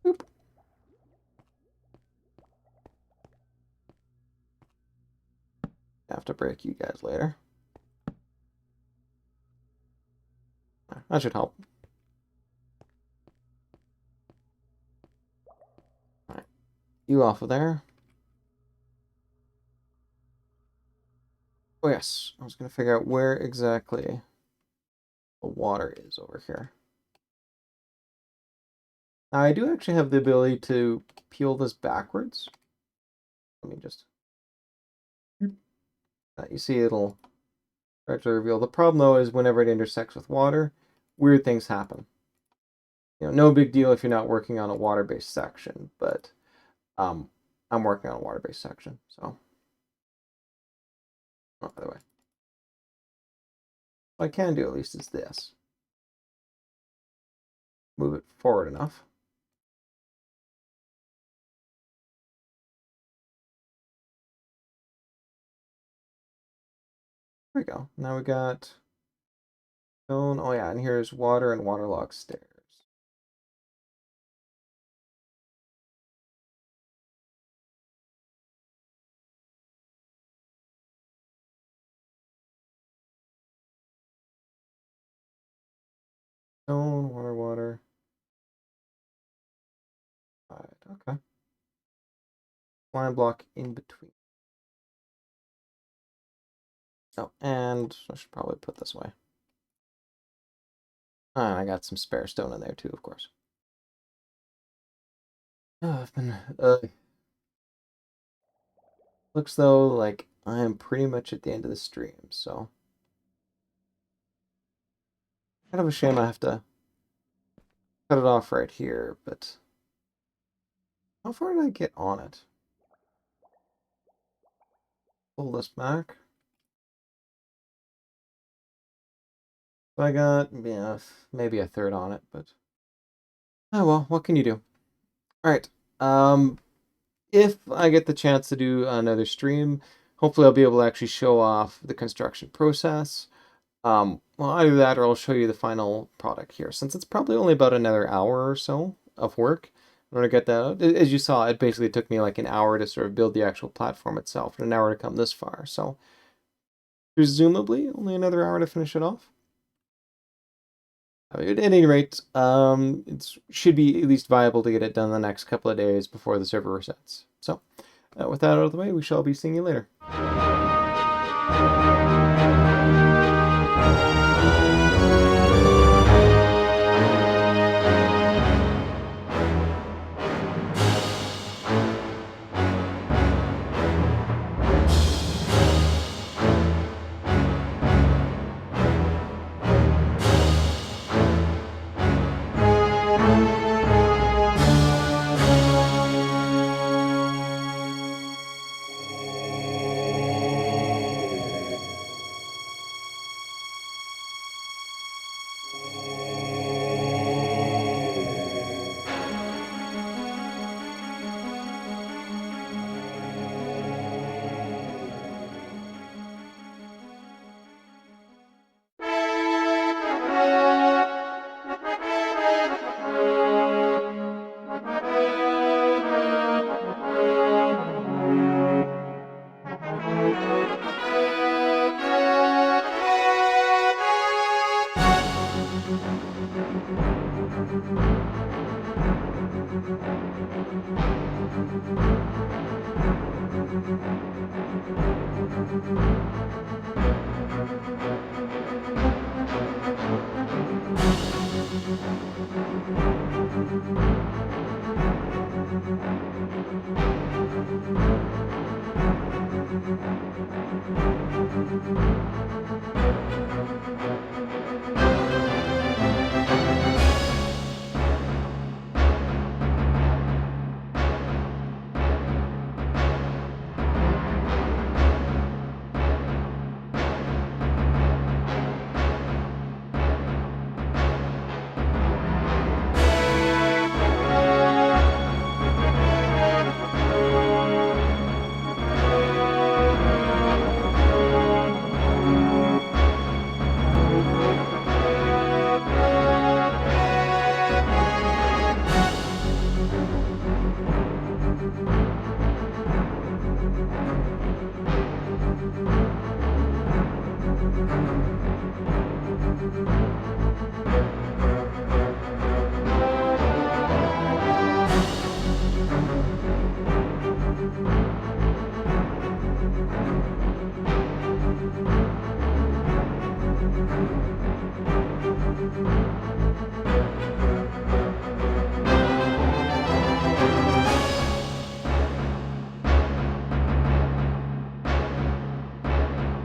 Boop. Have to break you guys later. That should help. Alright. You off of there. Oh yes, I was gonna figure out where exactly the water is over here. Now I do actually have the ability to peel this backwards. Let me just... you see it'll start to reveal. The problem though is whenever it intersects with water, weird things happen. You know, no big deal if you're not working on a water-based section, but I'm working on a water-based section, so. Oh, by the way. What I can do at least is this. Move it forward enough. There we go. Now we got stone. Oh yeah, and here's water and waterlogged stairs. Stone, water, water. Right, okay. Line block in between. Oh, and I should probably put this way. And I got some spare stone in there too, of course. Oh, I've been looks though like I am pretty much at the end of the stream, so kind of a shame I have to cut it off right here, but how far did I get on it? Pull this back. So I got, yeah, maybe a third on it, but oh well, what can you do? All right. If I get the chance to do another stream, hopefully I'll be able to actually show off the construction process. Well, either that or I'll show you the final product here, since it's probably only about another hour or so of work in order to get that out. As you saw, it basically took me like an hour to sort of build the actual platform itself, and an hour to come this far. So presumably only another hour to finish it off. At any rate, it should be at least viable to get it done the next couple of days before the server resets. So, with that out of the way, we shall be seeing you later.